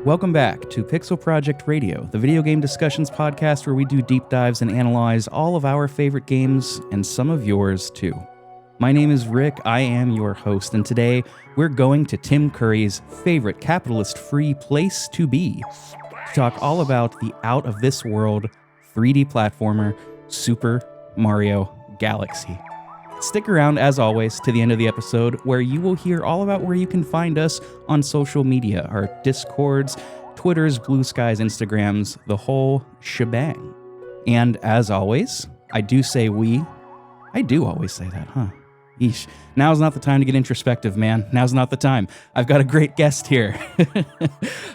Welcome back to pixelprojectradio, the video game discussions podcast where we do deep dives and analyze all of our favorite games and some of yours too. My name is Rick, I am your host, and today we're going to Tim Curry's favorite capitalist-free place to be to talk all about the out-of-this-world 3D platformer Super Mario Galaxy. Stick around, as always, to the end of the episode, where you will hear all about where you can find us on social media, our Discords, Twitters, Blue Skies, Instagrams, the whole shebang. And as always, I do always say that, huh? Yeesh. Now's not the time to get introspective, man. Now's not the time. I've got a great guest here.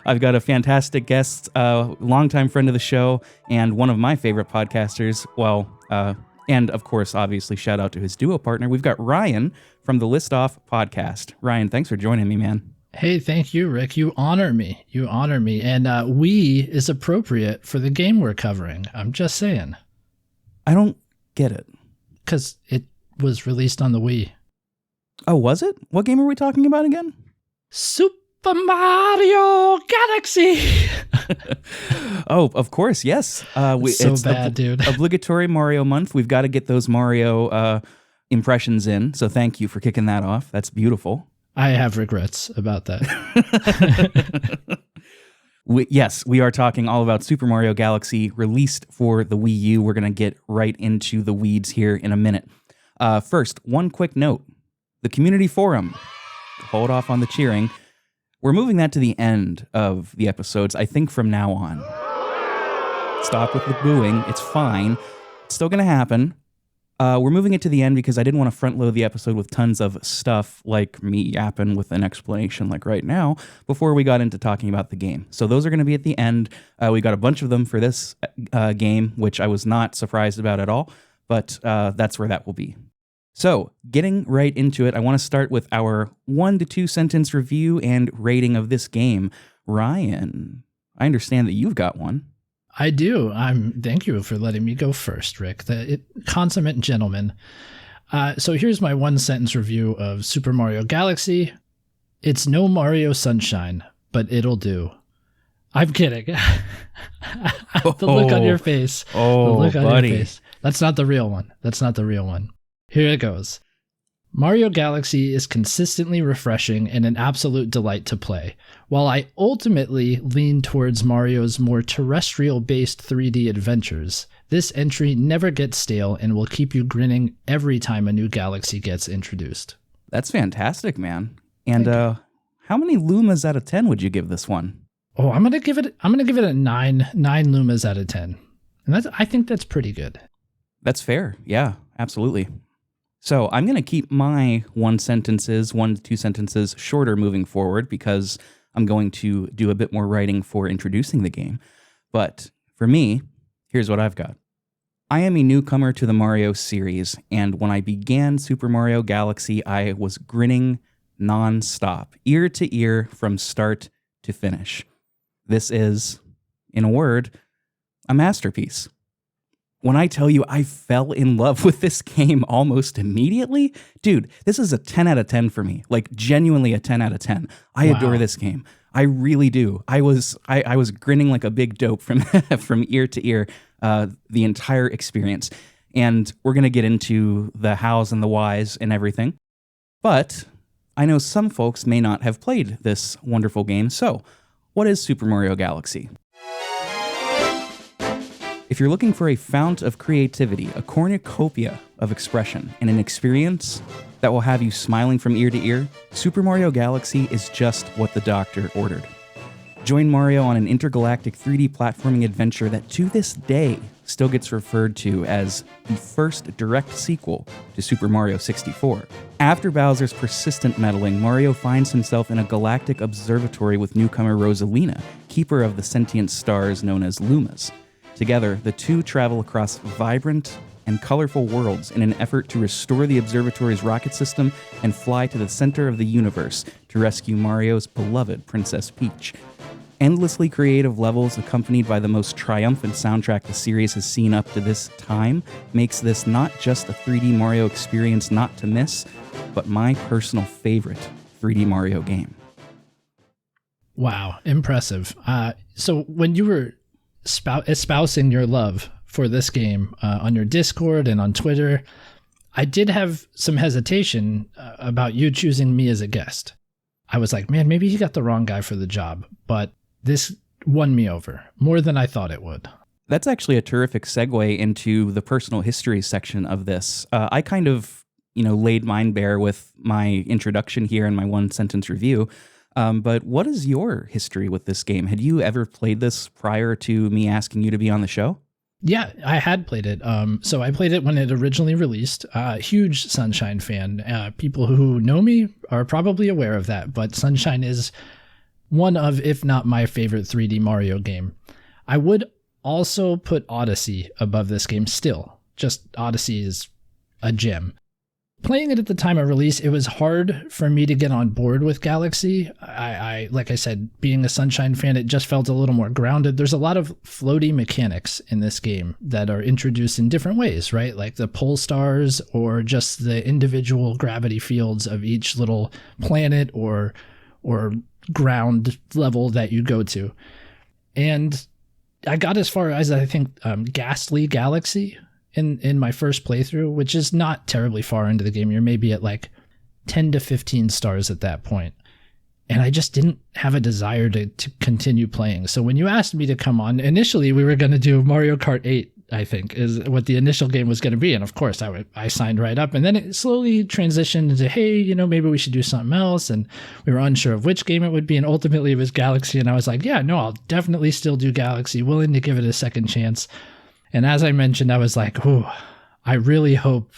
I've got a fantastic guest, longtime friend of the show, and one of my favorite podcasters, and of course, obviously, shout out to his duo partner. We've got Ryan from the List Off podcast. Ryan, thanks for joining me, man. Hey, thank you, Rick. You honor me. And we is appropriate for the game we're covering. I'm just saying. I don't get it. Because it was released on the Wii. Oh, was it? What game are we talking about again? Super Mario Galaxy. Oh, of course, yes. It's bad, dude. Obligatory Mario month. We've got to get those Mario impressions in. So thank you for kicking that off. That's beautiful. I have regrets about that. Yes, we are talking all about Super Mario Galaxy, released for the Wii U. We're going to get right into the weeds here in a minute. First, one quick note. The community forum. Hold off on the cheering. We're moving that to the end of the episodes, I think, from now on. Stop with the booing. It's fine. It's still going to happen. We're moving it to the end because I didn't want to front load the episode with tons of stuff like me yapping with an explanation like right now before we got into talking about the game. So those are going to be at the end. We got a bunch of them for this game, which I was not surprised about at all, but that's where that will be. So, getting right into it, I want to start with our 1 to 2 sentence review and rating of this game. Ryan, I understand that you've got one. I do. Thank you for letting me go first, Rick. Consummate gentleman. So here's my 1 sentence review of Super Mario Galaxy. It's no Mario Sunshine, but it'll do. I'm kidding. The look on your face. Oh, the look on buddy. your face. That's not the real one. Here it goes. Mario Galaxy is consistently refreshing and an absolute delight to play. While I ultimately lean towards Mario's more terrestrial-based 3D adventures, this entry never gets stale and will keep you grinning every time a new galaxy gets introduced. That's fantastic, man. And how many Lumas out of 10 would you give this one? Oh, I'm gonna give it a 9 Lumas out of 10. And I think that's pretty good. That's fair. Yeah, absolutely. So I'm going to keep my 1 to 2 sentences shorter moving forward because I'm going to do a bit more writing for introducing the game. But for me, here's what I've got. I am a newcomer to the Mario series, and when I began Super Mario Galaxy, I was grinning nonstop, ear to ear from start to finish. This is, in a word, a masterpiece. When I tell you I fell in love with this game almost immediately, dude, this is a 10 out of 10 for me. Like, genuinely a 10 out of 10. I adore this game. I really do. I was grinning like a big dope from from ear to ear the entire experience. And we're going to get into the hows and the whys and everything. But I know some folks may not have played this wonderful game. So, what is Super Mario Galaxy? If you're looking for a fount of creativity, a cornucopia of expression, and an experience that will have you smiling from ear to ear, Super Mario Galaxy is just what the doctor ordered. Join Mario on an intergalactic 3D platforming adventure that to this day still gets referred to as the first direct sequel to Super Mario 64. After Bowser's persistent meddling, Mario finds himself in a galactic observatory with newcomer Rosalina, keeper of the sentient stars known as Lumas. Together, the two travel across vibrant and colorful worlds in an effort to restore the observatory's rocket system and fly to the center of the universe to rescue Mario's beloved Princess Peach. Endlessly creative levels accompanied by the most triumphant soundtrack the series has seen up to this time makes this not just a 3D Mario experience not to miss, but my personal favorite 3D Mario game. Wow, impressive. So when you were espousing your love for this game on your Discord and on Twitter, I did have some hesitation about you choosing me as a guest. I was like, man, maybe he got the wrong guy for the job, but this won me over more than I thought it would. That's actually a terrific segue into the personal history section of this. I kind of, laid mine bare with my introduction here and my one sentence review. But what is your history with this game? Had you ever played this prior to me asking you to be on the show? Yeah, I had played it. So I played it when it originally released. Huge Sunshine fan. People who know me are probably aware of that, but Sunshine is one of, if not my favorite 3D Mario game. I would also put Odyssey above this game still. Just Odyssey is a gem. Playing it at the time of release, it was hard for me to get on board with Galaxy. I like I said, being a Sunshine fan, it just felt a little more grounded. There's a lot of floaty mechanics in this game that are introduced in different ways, right? Like the pole stars or just the individual gravity fields of each little planet or ground level that you go to. And I got as far as, I think, Ghastly Galaxy in my first playthrough, which is not terribly far into the game. You're maybe at like 10 to 15 stars at that point. And I just didn't have a desire to continue playing. So when you asked me to come on, initially we were going to do Mario Kart 8, I think, is what the initial game was going to be. And of course, I signed right up. And then it slowly transitioned into, hey, maybe we should do something else. And we were unsure of which game it would be. And ultimately it was Galaxy. And I was like, yeah, no, I'll definitely still do Galaxy, willing to give it a second chance. And as I mentioned, I was like, ooh, I really hope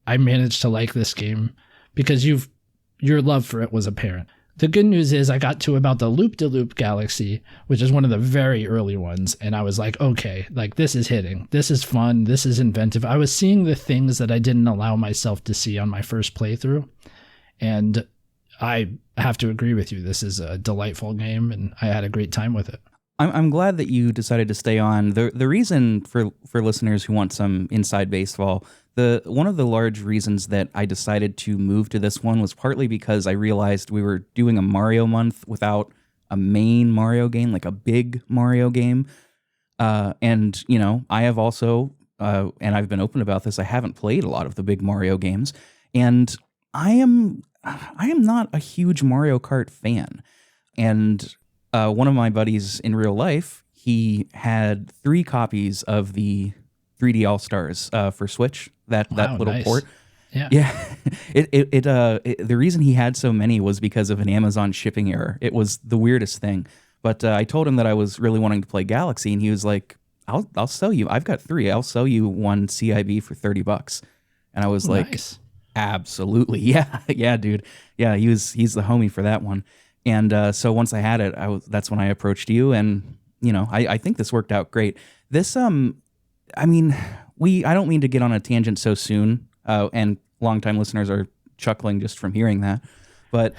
I managed to like this game because your love for it was apparent. The good news is I got to about the Loop-de-Loop Galaxy, which is one of the very early ones. And I was like, okay, like this is hitting. This is fun. This is inventive. I was seeing the things that I didn't allow myself to see on my first playthrough. And I have to agree with you. This is a delightful game and I had a great time with it. I'm glad that you decided to stay on. The reason for listeners who want some inside baseball, one of the large reasons that I decided to move to this one was partly because I realized we were doing a Mario month without a main Mario game, like a big Mario game. And I have also, and I've been open about this, I haven't played a lot of the big Mario games, and I am not a huge Mario Kart fan. And one of my buddies in real life, he had 3 copies of the 3D All-Stars for Switch, that little nice. port. Yeah. The reason he had so many was because of an Amazon shipping error. It was the weirdest thing. But I told him that I was really wanting to play Galaxy, and he was like, I'll sell you. I've got 3. I'll sell you one CIB for $30. And I was like, nice. Absolutely. Yeah, dude. Yeah, he's the homie for that one. And so once I had it, that's when I approached you, and I think this worked out great. This, I don't mean to get on a tangent so soon, and longtime listeners are chuckling just from hearing that, but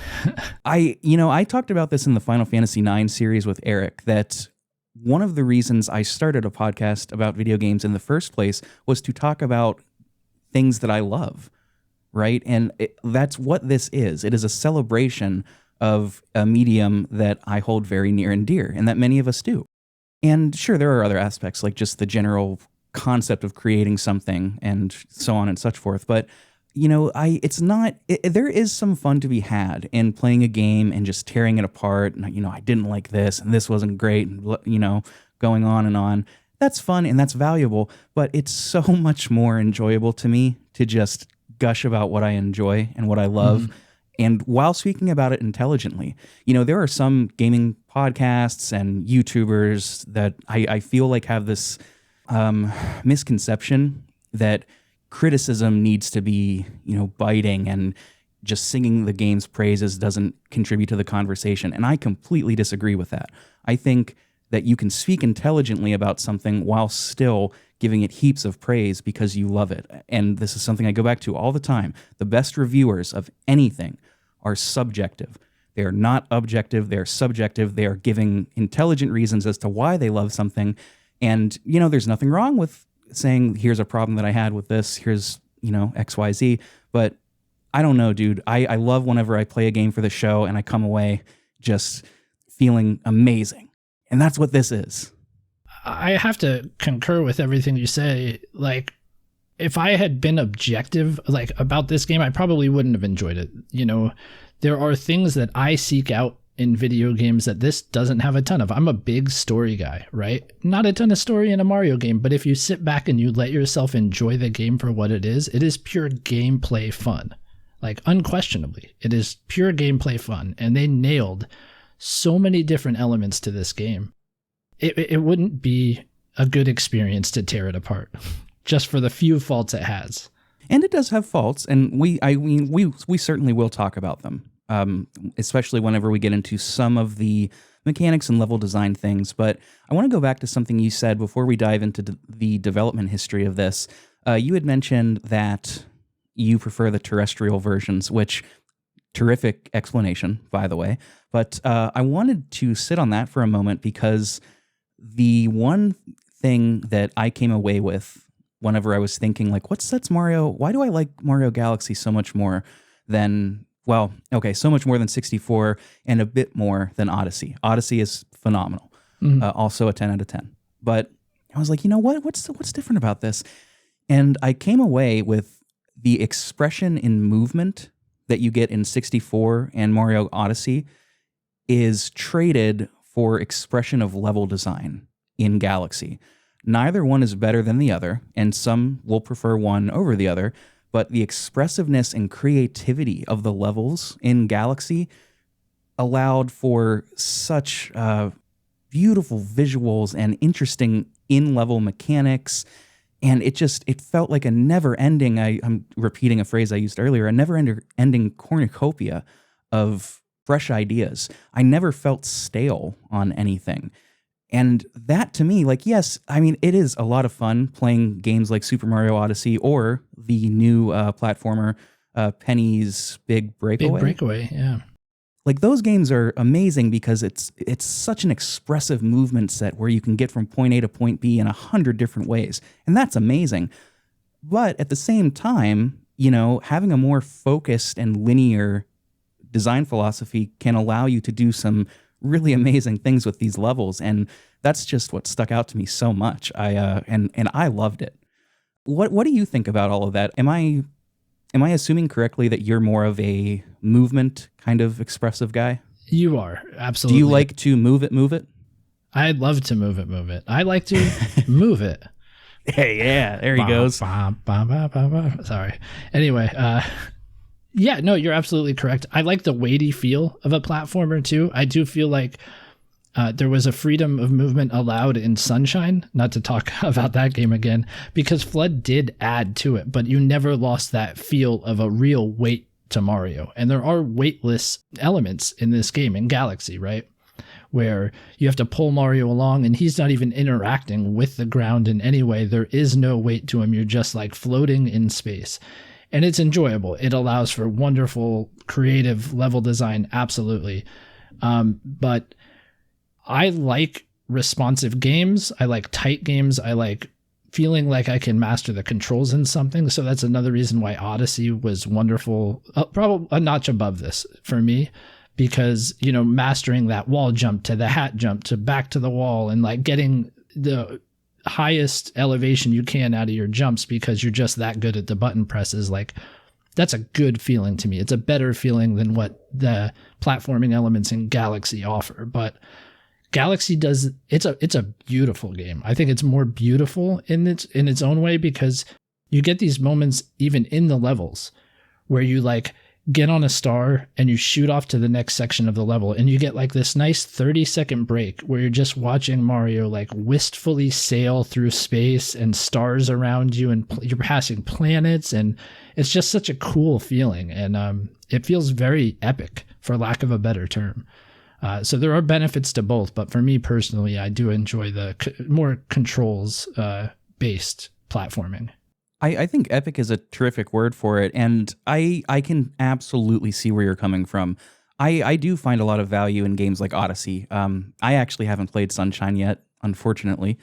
I talked about this in the Final Fantasy IX series with Eric, that one of the reasons I started a podcast about video games in the first place was to talk about things that I love, right? And that's what this is. It is a celebration of a medium that I hold very near and dear, and that many of us do. And sure, there are other aspects, like just the general concept of creating something and so on and such forth. But, there is some fun to be had in playing a game and just tearing it apart. And, I didn't like this and this wasn't great, and, going on and on. That's fun and that's valuable, but it's so much more enjoyable to me to just gush about what I enjoy and what I love. Mm-hmm. And while speaking about it intelligently, there are some gaming podcasts and YouTubers that I feel like have this misconception that criticism needs to be, biting, and just singing the game's praises doesn't contribute to the conversation. And I completely disagree with that. I think that you can speak intelligently about something while still giving it heaps of praise because you love it. And this is something I go back to all the time. The best reviewers of anything are subjective. They are not objective. They're subjective. They are giving intelligent reasons as to why they love something. And, there's nothing wrong with saying, here's a problem that I had with this. Here's, X, Y, Z. But I don't know, dude. I love whenever I play a game for the show and I come away just feeling amazing. And that's what this is. I have to concur with everything you say. Like, if I had been objective like about this game, I probably wouldn't have enjoyed it. You know, there are things that I seek out in video games that this doesn't have a ton of. I'm a big story guy, right? Not a ton of story in a Mario game, but if you sit back and you let yourself enjoy the game for what it is pure gameplay fun. Like, unquestionably, it is pure gameplay fun. And they nailed so many different elements to this game. It wouldn't be a good experience to tear it apart, just for the few faults it has. And it does have faults, and we certainly will talk about them, especially whenever we get into some of the mechanics and level design things. But I want to go back to something you said before we dive into the development history of this. You had mentioned that you prefer the terrestrial versions, which, terrific explanation, by the way. But I wanted to sit on that for a moment, because the one thing that I came away with whenever I was thinking, like, what sets Mario, why do I like Mario Galaxy so much more than, so much more than 64 and a bit more than Odyssey. Odyssey is phenomenal. Also a 10 out of 10. But I was like, you know what? What's different about this? And I came away with the expression in movement that you get in 64 and Mario Odyssey is traded for expression of level design in Galaxy. Neither one is better than the other, and some will prefer one over the other, but the expressiveness and creativity of the levels in Galaxy allowed for such beautiful visuals and interesting in-level mechanics, and it felt like a never-ending, I'm repeating a phrase I used earlier, a never-ending cornucopia of fresh ideas. I never felt stale on anything. And that, to me, like, yes, I mean, it is a lot of fun playing games like Super Mario Odyssey or the new platformer Penny's Big Breakaway. Big Breakaway, yeah. Like, those games are amazing because it's such an expressive movement set where you can get from point A to point B in 100 different ways. And that's amazing. But at the same time, you know, having a more focused and linear design philosophy can allow you to do some really amazing things with these levels, and that's just what stuck out to me so much. And I loved it. What do you think about all of that? Am I assuming correctly that you're more of a movement kind of expressive guy? You are, absolutely. Do you like to move it? I'd love to move it. I like to move it. Hey, yeah, there he goes. Sorry. Anyway, yeah, no, you're absolutely correct. I like the weighty feel of a platformer too. I do feel like there was a freedom of movement allowed in Sunshine, not to talk about that game again, because Flood did add to it, but you never lost that feel of a real weight to Mario. And there are weightless elements in this game, in Galaxy, right? Where you have to pull Mario along and he's not even interacting with the ground in any way. There is no weight to him. You're just like floating in space. And it's enjoyable. It allows for wonderful, creative level design, absolutely. But I like responsive games. I like tight games. I like feeling like I can master the controls in something. So that's another reason why Odyssey was wonderful. Probably a notch above this for me, because, you know, mastering that wall jump to the hat jump to back to the wall and like getting the highest elevation you can out of your jumps because you're just that good at the button presses, like, that's a good feeling to me. It's a better feeling than what the platforming elements in Galaxy offer. But Galaxy does, it's a beautiful game. I think it's more beautiful in its own way, because you get these moments even in the levels where you like get on a star and you shoot off to the next section of the level, and you get like this nice 30-second break where you're just watching Mario like wistfully sail through space and stars around you, and you're passing planets, and it's just such a cool feeling, and it feels very epic, for lack of a better term. So there are benefits to both, but for me personally, I do enjoy the more controls based platforming. I think epic is a terrific word for it, and I can absolutely see where you're coming from. I do find a lot of value in games like Odyssey. I actually haven't played Sunshine yet, unfortunately,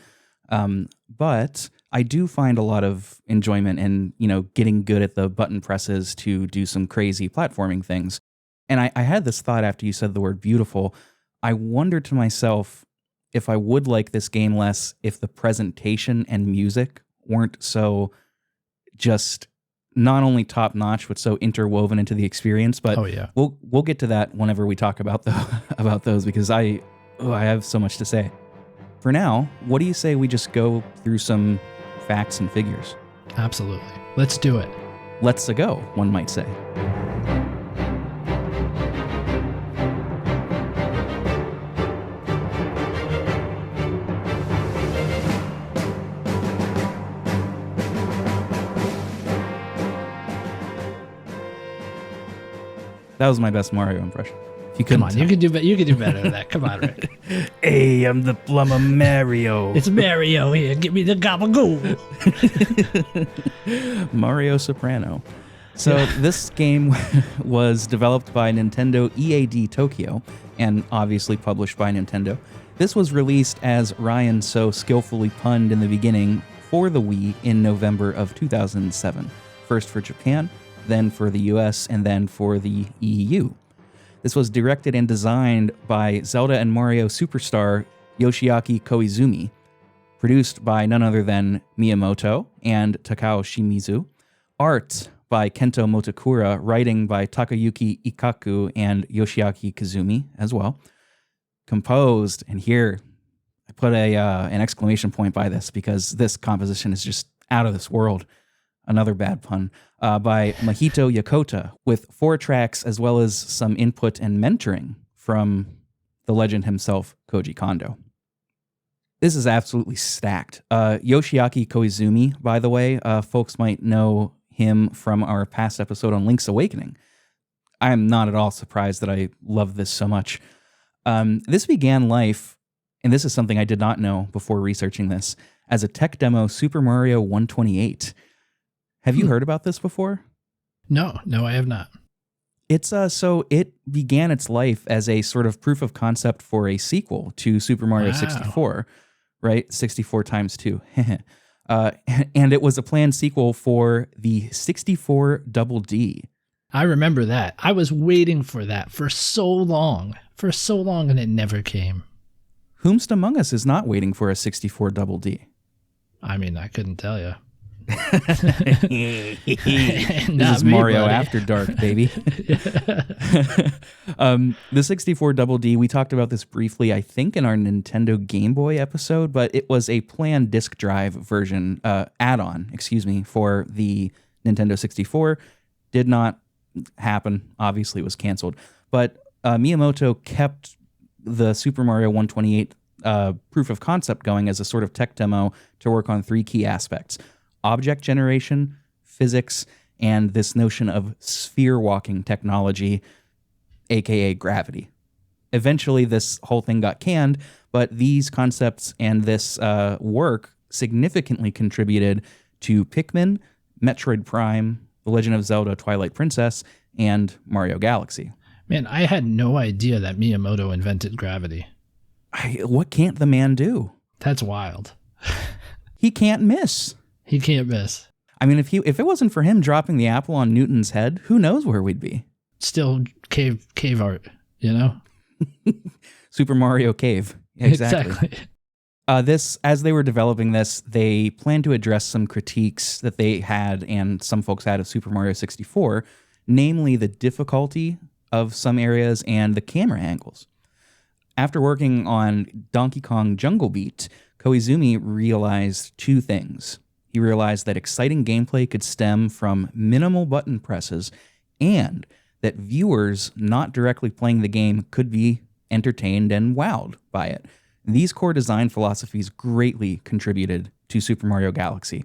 but I do find a lot of enjoyment in, you know, getting good at the button presses to do some crazy platforming things. And I had this thought after you said the word beautiful. I wonder to myself if I would like this game less if the presentation and music weren't so just not only top notch, but so interwoven into the experience. But we'll get to that whenever we talk about about those, because I have so much to say. For now, what do you say we just go through some facts and figures? Absolutely. Let's do it. Let's go, one might say. That was my best Mario impression. If you Come on, you can do better than that. Come on, Rick. Hey, I'm the plumber Mario. It's Mario here. Give me the gabagool. Mario Soprano. So this game was developed by Nintendo EAD Tokyo and obviously published by Nintendo. This was released, as Ryan so skillfully punned in the beginning, for the Wii in November of 2007. First for Japan, then for the US, and then for the EU. This was directed and designed by Zelda and Mario superstar Yoshiaki Koizumi, produced by none other than Miyamoto and Takao Shimizu, art by Kento Motokura, writing by Takayuki Ikaku and Yoshiaki Kazumi as well, composed, and here I put an exclamation point by this because this composition is just out of this world. Another bad pun, by Mahito Yokota, with 4 tracks as well as some input and mentoring from the legend himself, Koji Kondo. This is absolutely stacked. Yoshiaki Koizumi, by the way, folks might know him from our past episode on Link's Awakening. I am not at all surprised that I love this so much. This began life, and this is something I did not know before researching this, as a tech demo Super Mario 128. Have you heard about this before? No, I have not. It's so it began its life as a sort of proof of concept for a sequel to Super Mario 64, right? 64 times 2. And it was a planned sequel for the 64 Double D. I remember that. I was waiting for that for so long, and it never came. Whomst among us is not waiting for a 64 Double D? I mean, I couldn't tell you. This is Mario After Dark, baby. The 64 Double D, we talked about this briefly, I think, in our Nintendo Game Boy episode, but it was a planned disk drive version, add-on, for the Nintendo 64. Did not happen. Obviously, it was canceled. But Miyamoto kept the Super Mario 128 proof of concept going as a sort of tech demo to work on 3 key aspects: object generation, physics, and this notion of sphere walking technology, aka gravity. Eventually, this whole thing got canned, but these concepts and this work significantly contributed to Pikmin, Metroid Prime, The Legend of Zelda Twilight Princess, and Mario Galaxy. Man, I had no idea that Miyamoto invented gravity. What can't the man do? That's wild. He can't miss. He can't miss. I mean, if it wasn't for him dropping the apple on Newton's head, who knows where we'd be? Still cave art, you know? Super Mario Cave. Exactly. As they were developing this, they planned to address some critiques that they had and some folks had of Super Mario 64, namely the difficulty of some areas and the camera angles. After working on Donkey Kong Jungle Beat, Koizumi realized 2 things. He realized that exciting gameplay could stem from minimal button presses and that viewers not directly playing the game could be entertained and wowed by it. These core design philosophies greatly contributed to Super Mario Galaxy.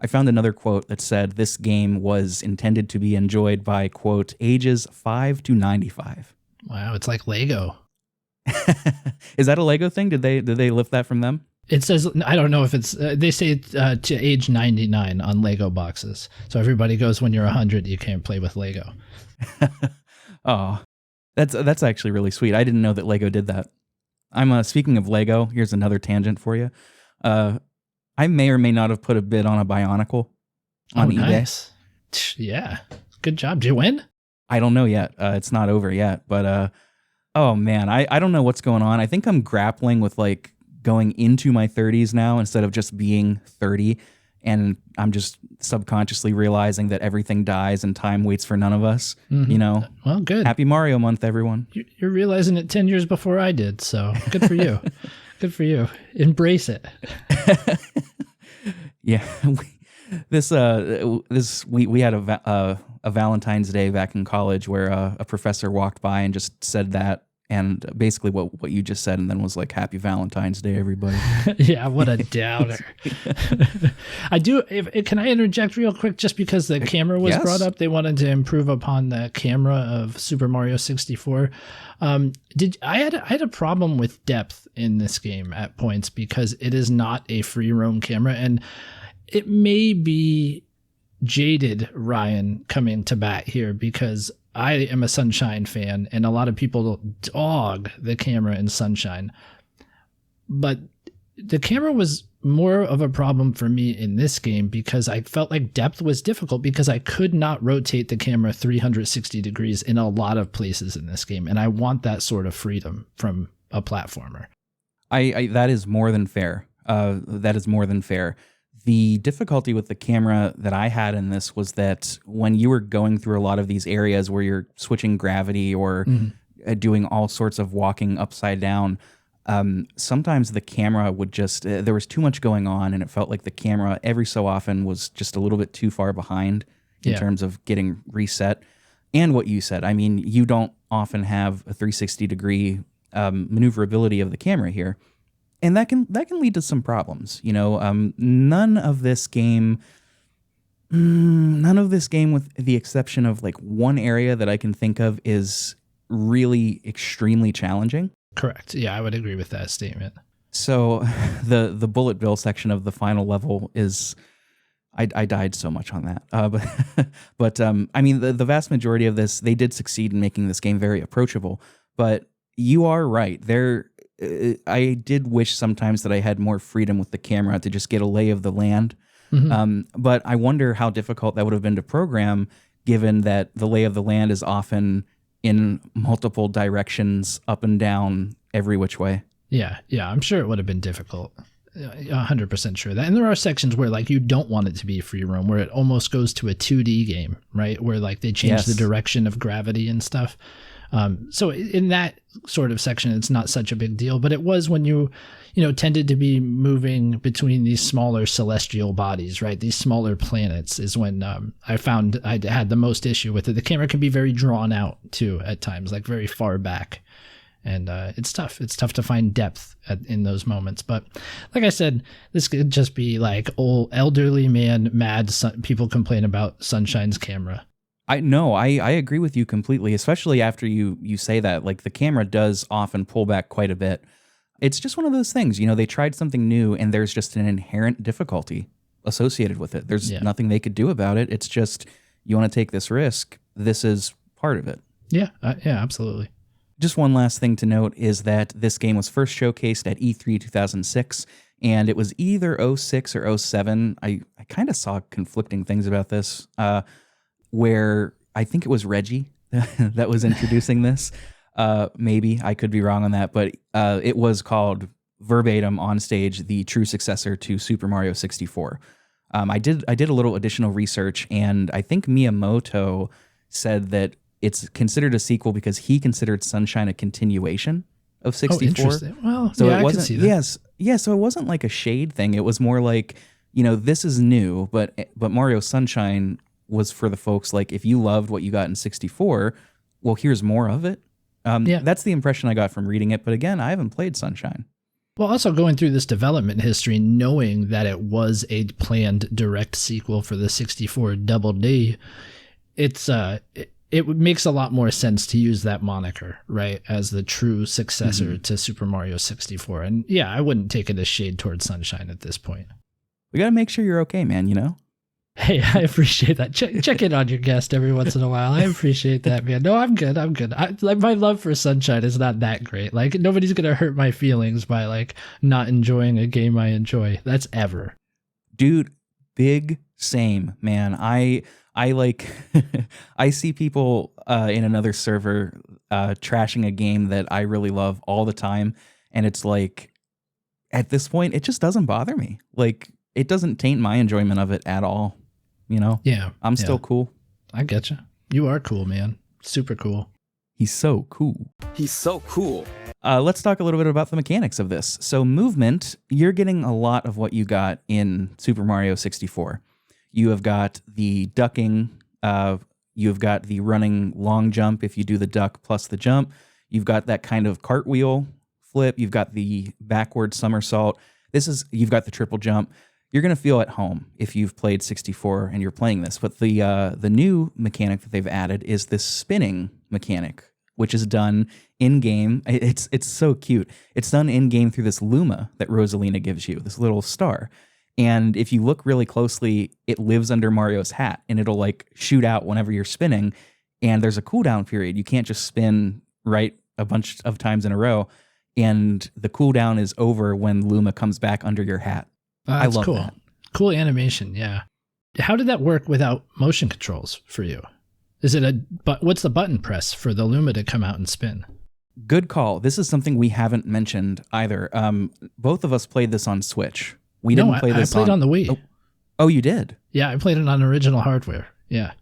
I found another quote that said this game was intended to be enjoyed by, quote, ages 5 to 95. Wow, it's like Lego. Is that a Lego thing? Did they lift that from them? It says, I don't know if it's, they say to age 99 on Lego boxes. So everybody goes, when you're 100, you can't play with Lego. Oh, that's actually really sweet. I didn't know that Lego did that. Speaking of Lego, here's another tangent for you. I may or may not have put a bid on a Bionicle on eBay. Nice. Yeah. Good job. Did you win? I don't know yet. It's not over yet, but Oh man, I don't know what's going on. I think I'm grappling with like going into my 30s now instead of just being 30. And I'm just subconsciously realizing that everything dies and time waits for none of us. You know? Well, good. Happy Mario month, everyone. You're realizing it 10 years before I did. So good for you. Good for you. Embrace it. Yeah. We had a Valentine's Day back in college where a professor walked by and just said that, and basically what you just said, and then was like, "Happy Valentine's Day, everybody." Yeah, what a downer. Can I interject real quick, just because the camera was brought up? They wanted to improve upon the camera of Super Mario 64. I had a problem with depth in this game at points because it is not a free roam camera, and it may be jaded Ryan coming to bat here because I am a Sunshine fan, and a lot of people dog the camera in Sunshine. But the camera was more of a problem for me in this game because I felt like depth was difficult because I could not rotate the camera 360 degrees in a lot of places in this game, and I want that sort of freedom from a platformer. That is more than fair. That is more than fair. The difficulty with the camera that I had in this was that when you were going through a lot of these areas where you're switching gravity or doing all sorts of walking upside down, sometimes the camera would just, there was too much going on, and it felt like the camera every so often was just a little bit too far behind in terms of getting reset. And what you said, I mean, you don't often have a 360 degree maneuverability of the camera here. And that can lead to some problems, you know. None of this game, with the exception of like one area that I can think of, is really extremely challenging. Correct. Yeah, I would agree with that statement. So the bullet bill section of the final level is, I died so much on that. But I mean, the vast majority of this, they did succeed in making this game very approachable. But you are right. I did wish sometimes that I had more freedom with the camera to just get a lay of the land. But I wonder how difficult that would have been to program, given that the lay of the land is often in multiple directions, up and down, every which way. Yeah, I'm sure it would have been difficult. 100% sure that. And there are sections where like you don't want it to be free roam, where it almost goes to a 2D game, right? Where like they change the direction of gravity and stuff. So in that sort of section, it's not such a big deal, but it was when you tended to be moving between these smaller celestial bodies, right? These smaller planets is when I found I had the most issue with it. The camera can be very drawn out too at times, like very far back. And it's tough. It's tough to find depth in those moments. But like I said, this could just be like old elderly man mad people complain about Sunshine's camera. I agree with you completely, especially after you say that. Like, the camera does often pull back quite a bit. It's just one of those things, they tried something new and there's just an inherent difficulty associated with it. There's nothing they could do about it. It's just, you want to take this risk. This is part of it. Yeah, absolutely. Just one last thing to note is that this game was first showcased at E3 2006, and it was either 06 or 07. I kind of saw conflicting things about this, where I think it was Reggie that was introducing this. Maybe I could be wrong on that, but it was called verbatim on stage the true successor to Super Mario 64. I did a little additional research, and I think Miyamoto said that it's considered a sequel because he considered Sunshine a continuation of 64. Oh, interesting. Well, so yeah, it wasn't, I can see that. Yes, so it wasn't like a shade thing. It was more like, this is new, but Mario Sunshine was for the folks like, if you loved what you got in 64, well, here's more of it. That's the impression I got from reading it. But again, I haven't played Sunshine. Well, also going through this development history, knowing that it was a planned direct sequel for the 64 Double D, it makes a lot more sense to use that moniker, right, as the true successor to Super Mario 64. And yeah, I wouldn't take it as shade towards Sunshine at this point. We got to make sure you're okay, man, Hey, I appreciate that. Check in on your guest every once in a while. I appreciate that, man. No, I'm good. My love for Sunshine is not that great. Like, nobody's going to hurt my feelings by, like, not enjoying a game I enjoy. That's ever. Dude, Big same, man. I like I see people in another server trashing a game that I really love all the time, and it's like at this point it just doesn't bother me. Like it doesn't taint my enjoyment of it at all. You know? Yeah. I'm still cool. I get you. You are cool, man. Super cool. He's so cool. He's so cool. Let's talk a little bit about the mechanics of this. So movement, you're getting a lot of what you got in Super Mario 64. You have got the ducking, you've got the running long jump if you do the duck plus the jump. You've got that kind of cartwheel flip. You've got the backward somersault. You've got the triple jump. You're going to feel at home if you've played 64 and you're playing this. But the new mechanic that they've added is this spinning mechanic, which is done in-game. It's so cute. It's done in-game through this Luma that Rosalina gives you, this little star. And if you look really closely, it lives under Mario's hat, and it'll like shoot out whenever you're spinning. And there's a cooldown period. You can't just spin right a bunch of times in a row. And the cooldown is over when Luma comes back under your hat. I love cool. that. Cool animation, yeah. How did that work without motion controls for you? Is it what's the button press for the Luma to come out and spin? Good call. This is something we haven't mentioned either. Both of us played this on Switch. I played on the Wii. Oh, you did? Yeah, I played it on original hardware. Yeah.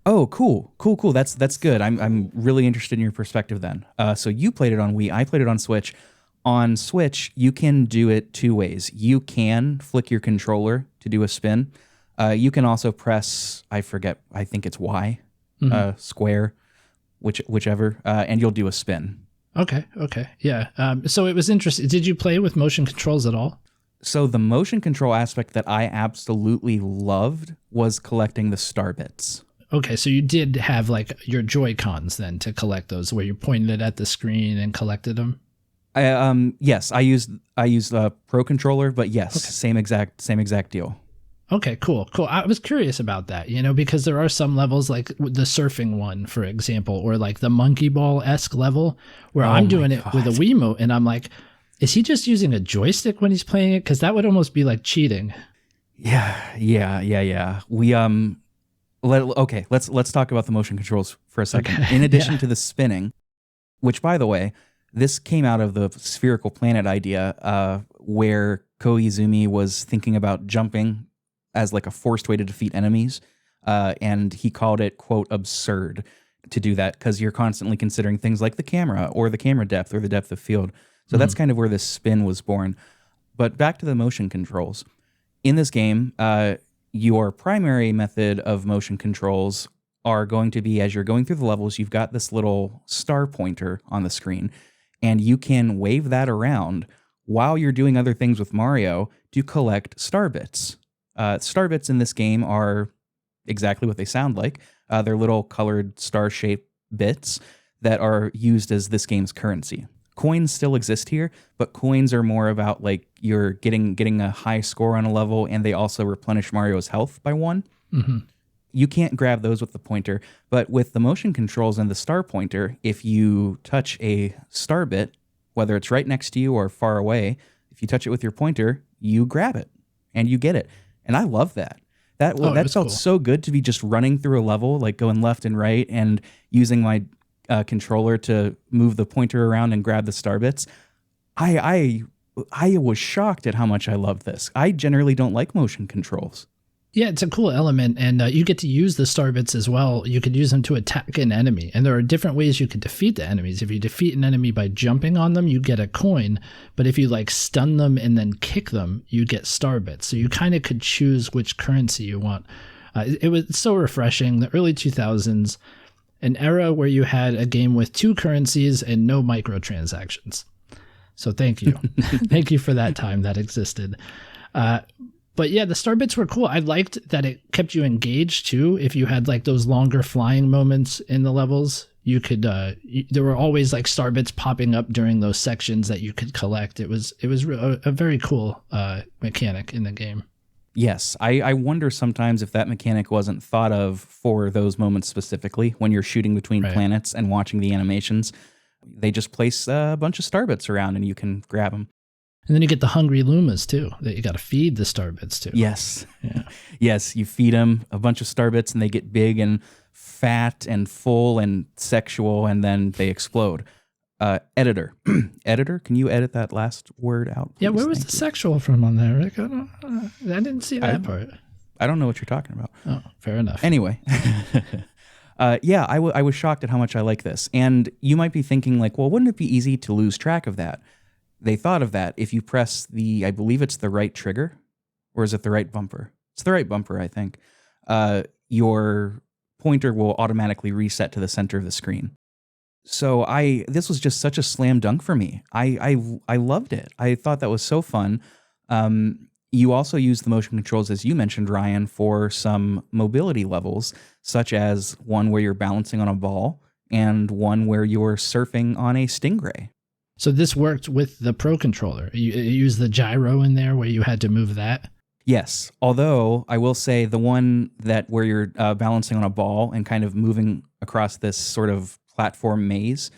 Oh, cool. That's good. I'm really interested in your perspective then. So you played it on Wii. I played it on Switch. On Switch, you can do it two ways. You can flick your controller to do a spin. You can also press, I think it's Y, square, whichever, and you'll do a spin. Okay. Yeah. So it was interesting. Did you play with motion controls at all? So the motion control aspect that I absolutely loved was collecting the star bits. Okay, so you did have like your Joy-Cons then to collect those, where you pointed it at the screen and collected them? Yes, I used a Pro Controller, but yes, okay. same exact deal. Okay, cool. I was curious about that, because there are some levels like the surfing one, for example, or like the monkey ball-esque level where I'm doing it with a Wiimote and I'm like, is he just using a joystick when he's playing it? Because that would almost be like cheating. Yeah. Let's talk about the motion controls for a second. Okay. In addition to the spinning, which by the way, this came out of the spherical planet idea, where Koizumi was thinking about jumping as like a forced way to defeat enemies, and he called it, quote, absurd to do that because you're constantly considering things like the camera or the camera depth or the depth of field. So that's kind of where this spin was born. But back to the motion controls. In this game, your primary method of motion controls are going to be, as you're going through the levels, you've got this little star pointer on the screen, and you can wave that around while you're doing other things with Mario to collect star bits. Star bits in this game are exactly what they sound like. They're little colored star-shaped bits that are used as this game's currency. Coins still exist here, but coins are more about like you're getting a high score on a level, and they also replenish Mario's health by 1. Mm-hmm. You can't grab those with the pointer, but with the motion controls and the star pointer, if you touch a star bit, whether it's right next to you or far away, if you touch it with your pointer, you grab it and you get it. And I love that. That felt cool. So good to be just running through a level, like going left and right and using my controller to move the pointer around and grab the star bits. I was shocked at how much I loved this. I generally don't like motion controls. Yeah, it's a cool element, and you get to use the star bits as well. You could use them to attack an enemy, and there are different ways you could defeat the enemies. If you defeat an enemy by jumping on them, you get a coin, but if you like stun them and then kick them, you get star bits. So you kind of could choose which currency you want. It was so refreshing. The early 2000s, an era where you had a game with 2 currencies and no microtransactions. So thank you. Thank you for that time that existed. But yeah, the star bits were cool. I liked that it kept you engaged too. If you had like those longer flying moments in the levels, you could, there were always like star bits popping up during those sections that you could collect. It was a very cool mechanic in the game. Yes, I wonder sometimes if that mechanic wasn't thought of for those moments specifically when you're shooting between planets and watching the animations. They just place a bunch of star bits around and you can grab them. And then you get the hungry Lumas too, that you got to feed the star bits to. Yes. Yeah. Yes, you feed them a bunch of star bits and they get big and fat and full and sexual, and then they explode. Editor. Editor, can you edit that last word out, please? Yeah, where was the sexual from on there, Rick? I didn't see that part. I don't know what you're talking about. Oh, fair enough. Anyway. Yeah, I was shocked at how much I like this. And you might be thinking like, well, wouldn't it be easy to lose track of that? They thought of that. If you press I believe it's the right trigger, or is it the right bumper? It's the right bumper, I think. Your pointer will automatically reset to the center of the screen. So this was just such a slam dunk for me. I loved it. I thought that was so fun. You also use the motion controls, as you mentioned, Ryan, for some mobility levels, such as one where you're balancing on a ball and one where you're surfing on a stingray. So this worked with the Pro Controller. You used the gyro in there where you had to move that? Yes, although I will say the one where you're balancing on a ball and kind of moving across this sort of platform maze,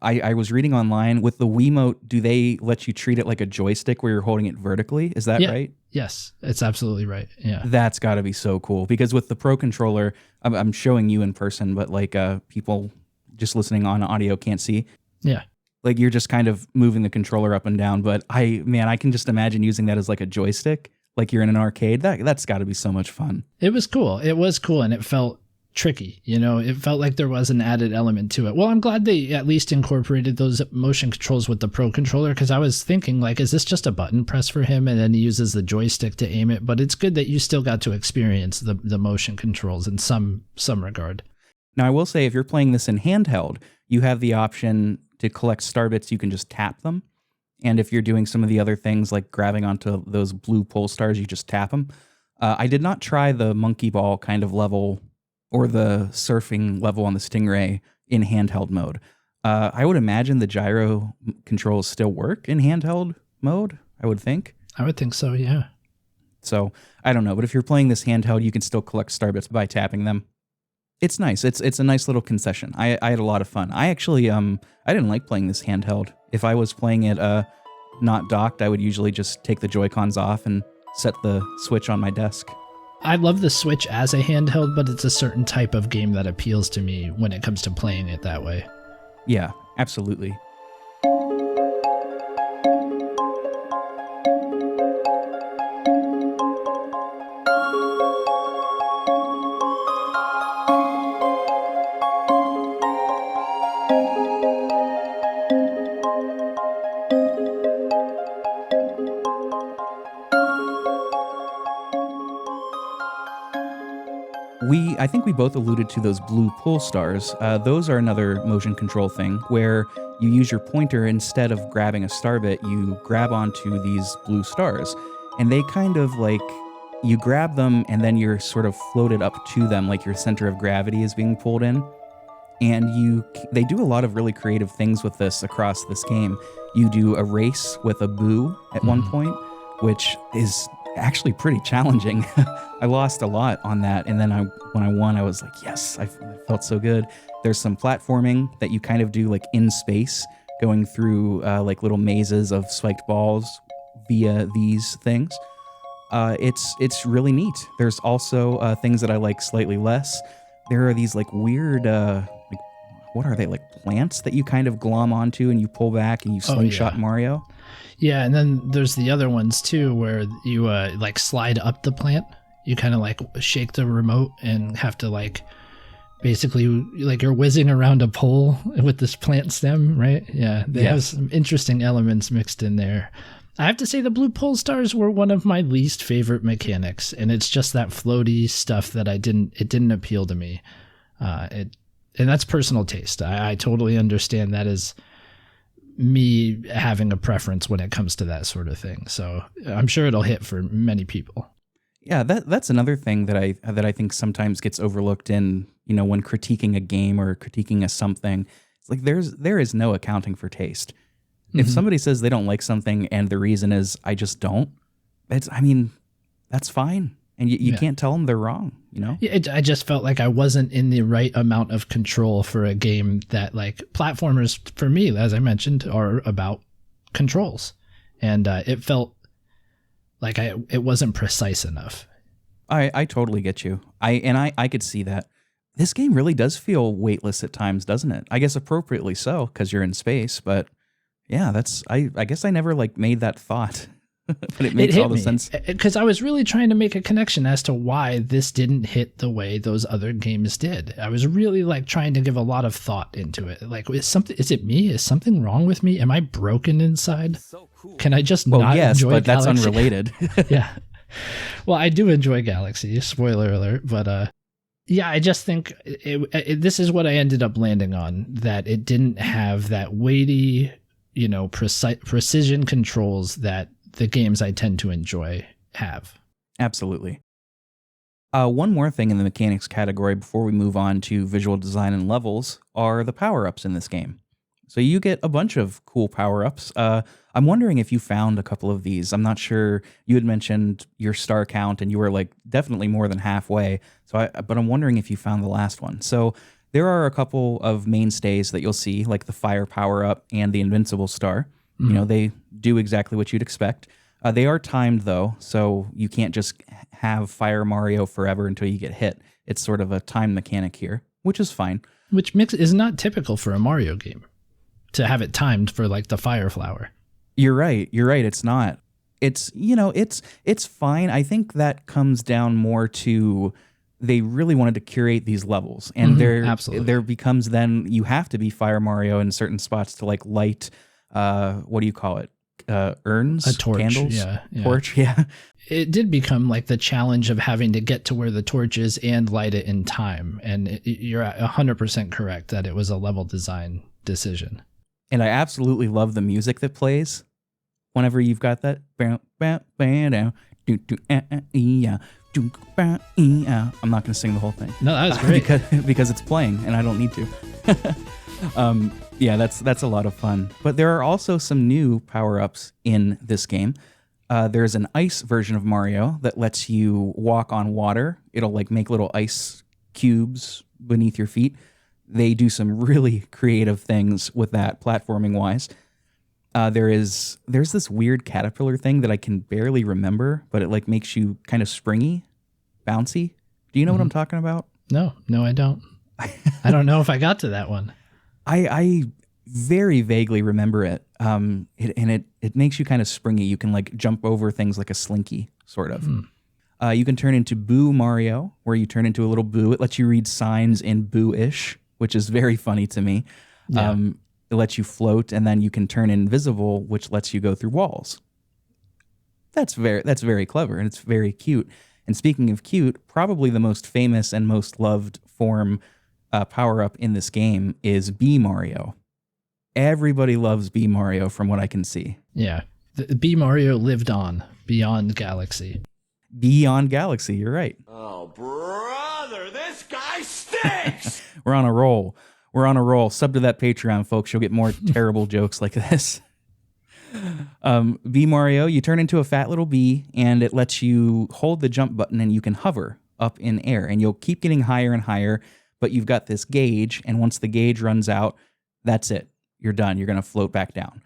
I was reading online, with the Wiimote, do they let you treat it like a joystick where you're holding it vertically? Is that right? Yes, it's absolutely right. Yeah. That's got to be so cool, because with the Pro Controller, I'm showing you in person, but like people just listening on audio can't see. Yeah. Like you're just kind of moving the controller up and down, but I can just imagine using that as like a joystick, like you're in an arcade. That's got to be so much fun. It was cool. It was cool, and it felt tricky. It felt like there was an added element to it. Well, I'm glad they at least incorporated those motion controls with the Pro Controller, because I was thinking, like, is this just a button press for him and then he uses the joystick to aim it? But it's good that you still got to experience the motion controls in some regard. Now, I will say, if you're playing this in handheld, you have the option to collect star bits. You can just tap them. And if you're doing some of the other things like grabbing onto those blue pole stars, you just tap them. I did not try the monkey ball kind of level or the surfing level on the Stingray in handheld mode. I would imagine the gyro controls still work in handheld mode, I would think. I would think so, yeah. So, I don't know, but if you're playing this handheld, you can still collect star bits by tapping them. It's nice. It's a nice little concession. I had a lot of fun. I actually, I didn't like playing this handheld. If I was playing it not docked, I would usually just take the Joy-Cons off and set the Switch on my desk. I love the Switch as a handheld, but it's a certain type of game that appeals to me when it comes to playing it that way. Yeah, absolutely. I think we both alluded to those blue pull stars. Those are another motion control thing where you use your pointer instead of grabbing a star bit, you grab onto these blue stars. And they kind of like, you grab them and then you're sort of floated up to them, like your center of gravity is being pulled in. And they do a lot of really creative things with this across this game. You do a race with a boo at one point, which is actually pretty challenging. I lost a lot on that, and then when I won, I was like, yes, I felt so good. There's some platforming that you kind of do like in space, going through like little mazes of spiked balls via these things. It's really neat. There's also things that I like slightly less. There are these like weird, what are they, like plants that you kind of glom onto and you pull back and you slingshot Mario? Yeah, and then there's the other ones too where you like slide up the plant. You kind of like shake the remote and have to like basically like you're whizzing around a pole with this plant stem, right? Yeah, they have some interesting elements mixed in there. I have to say the blue pole stars were one of my least favorite mechanics, and it's just that floaty stuff that it didn't appeal to me. And that's personal taste. I totally understand that is me having a preference when it comes to that sort of thing. So I'm sure it'll hit for many people. Yeah, that's another thing that I think sometimes gets overlooked in, when critiquing a game or critiquing a something. It's like there is no accounting for taste. If somebody says they don't like something and the reason is I just don't, that's fine. And you can't tell them they're wrong, Yeah, I just felt like I wasn't in the right amount of control for a game that, like, platformers, for me, as I mentioned, are about controls. and it felt like it wasn't precise enough. I totally get you. I could see that. This game really does feel weightless at times, doesn't it? I guess appropriately so, because you're in space. But yeah, I guess I never like made that thought, but it makes all the sense. Because I was really trying to make a connection as to why this didn't hit the way those other games did. I was really like trying to give a lot of thought into it. Like, is it me? Is something wrong with me? Am I broken inside? So cool. Can I just not enjoy but Galaxy? That's unrelated. Yeah. Well, I do enjoy Galaxy. Spoiler alert, but yeah, I just think this is what I ended up landing on, that it didn't have that weighty, precision controls that the games I tend to enjoy have. Absolutely. One more thing in the mechanics category before we move on to visual design and levels are the power-ups in this game. So you get a bunch of cool power-ups. I'm wondering if you found a couple of these. I'm not sure. You had mentioned your star count, and you were like definitely more than halfway. But I'm wondering if you found the last one. So there are a couple of mainstays that you'll see, like the fire power-up and the invincible star. Mm-hmm. They do exactly what you'd expect. They are timed though, so you can't just have Fire Mario forever until you get hit. It's sort of a time mechanic here, which is fine. Which is not typical for a Mario game, to have it timed for like the fire flower. You're right. It's not. It's fine. I think that comes down more to they really wanted to curate these levels, and there becomes then you have to be Fire Mario in certain spots to like light. What do you call it? Urns, a torch, candles, yeah. Torch, yeah. It did become like the challenge of having to get to where the torch is and light it in time. And you're 100% correct that it was a level design decision. And I absolutely love the music that plays whenever you've got that. I'm not going to sing the whole thing. No, that was great. because it's playing and I don't need to. Yeah, that's a lot of fun. But there are also some new power-ups in this game. There's an ice version of Mario that lets you walk on water. It'll like make little ice cubes beneath your feet. They do some really creative things with that platforming-wise. There's this weird caterpillar thing that I can barely remember, but it like makes you kind of springy, bouncy. Do you know what I'm talking about? No, I don't. I don't know if I got to that one. I very vaguely remember it. It makes you kind of springy. You can like jump over things like a slinky, sort of. You can turn into Boo Mario, where you turn into a little Boo. It lets you read signs in Boo-ish, which is very funny to me. Yeah. It lets you float, and then you can turn invisible, which lets you go through walls. That's very clever, and it's very cute. And speaking of cute, probably the most famous and most loved form power-up in this game is Bee Mario. Everybody loves Bee Mario from what I can see. Yeah. The Bee Mario lived on beyond Galaxy. Beyond Galaxy, you're right. Oh, brother, this guy stinks! We're on a roll. Sub to that Patreon, folks. You'll get more terrible jokes like this. Bee Mario, you turn into a fat little bee, and it lets you hold the jump button, and you can hover up in air, and you'll keep getting higher and higher, but you've got this gauge, and once the gauge runs out, that's it. You're done. You're going to float back down.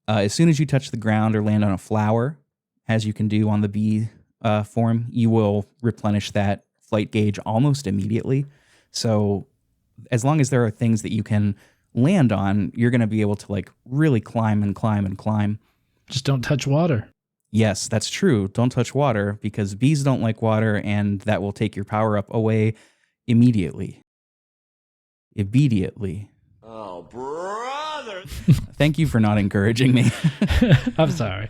As soon as you touch the ground or land on a flower, as you can do on the bee form, you will replenish that flight gauge almost immediately. So as long as there are things that you can land on, you're going to be able to like really climb and climb and climb. Just don't touch water. Yes, that's true. Don't touch water because bees don't like water, and that will take your power up away immediately. Oh, brother. Thank you for not encouraging me. I'm sorry.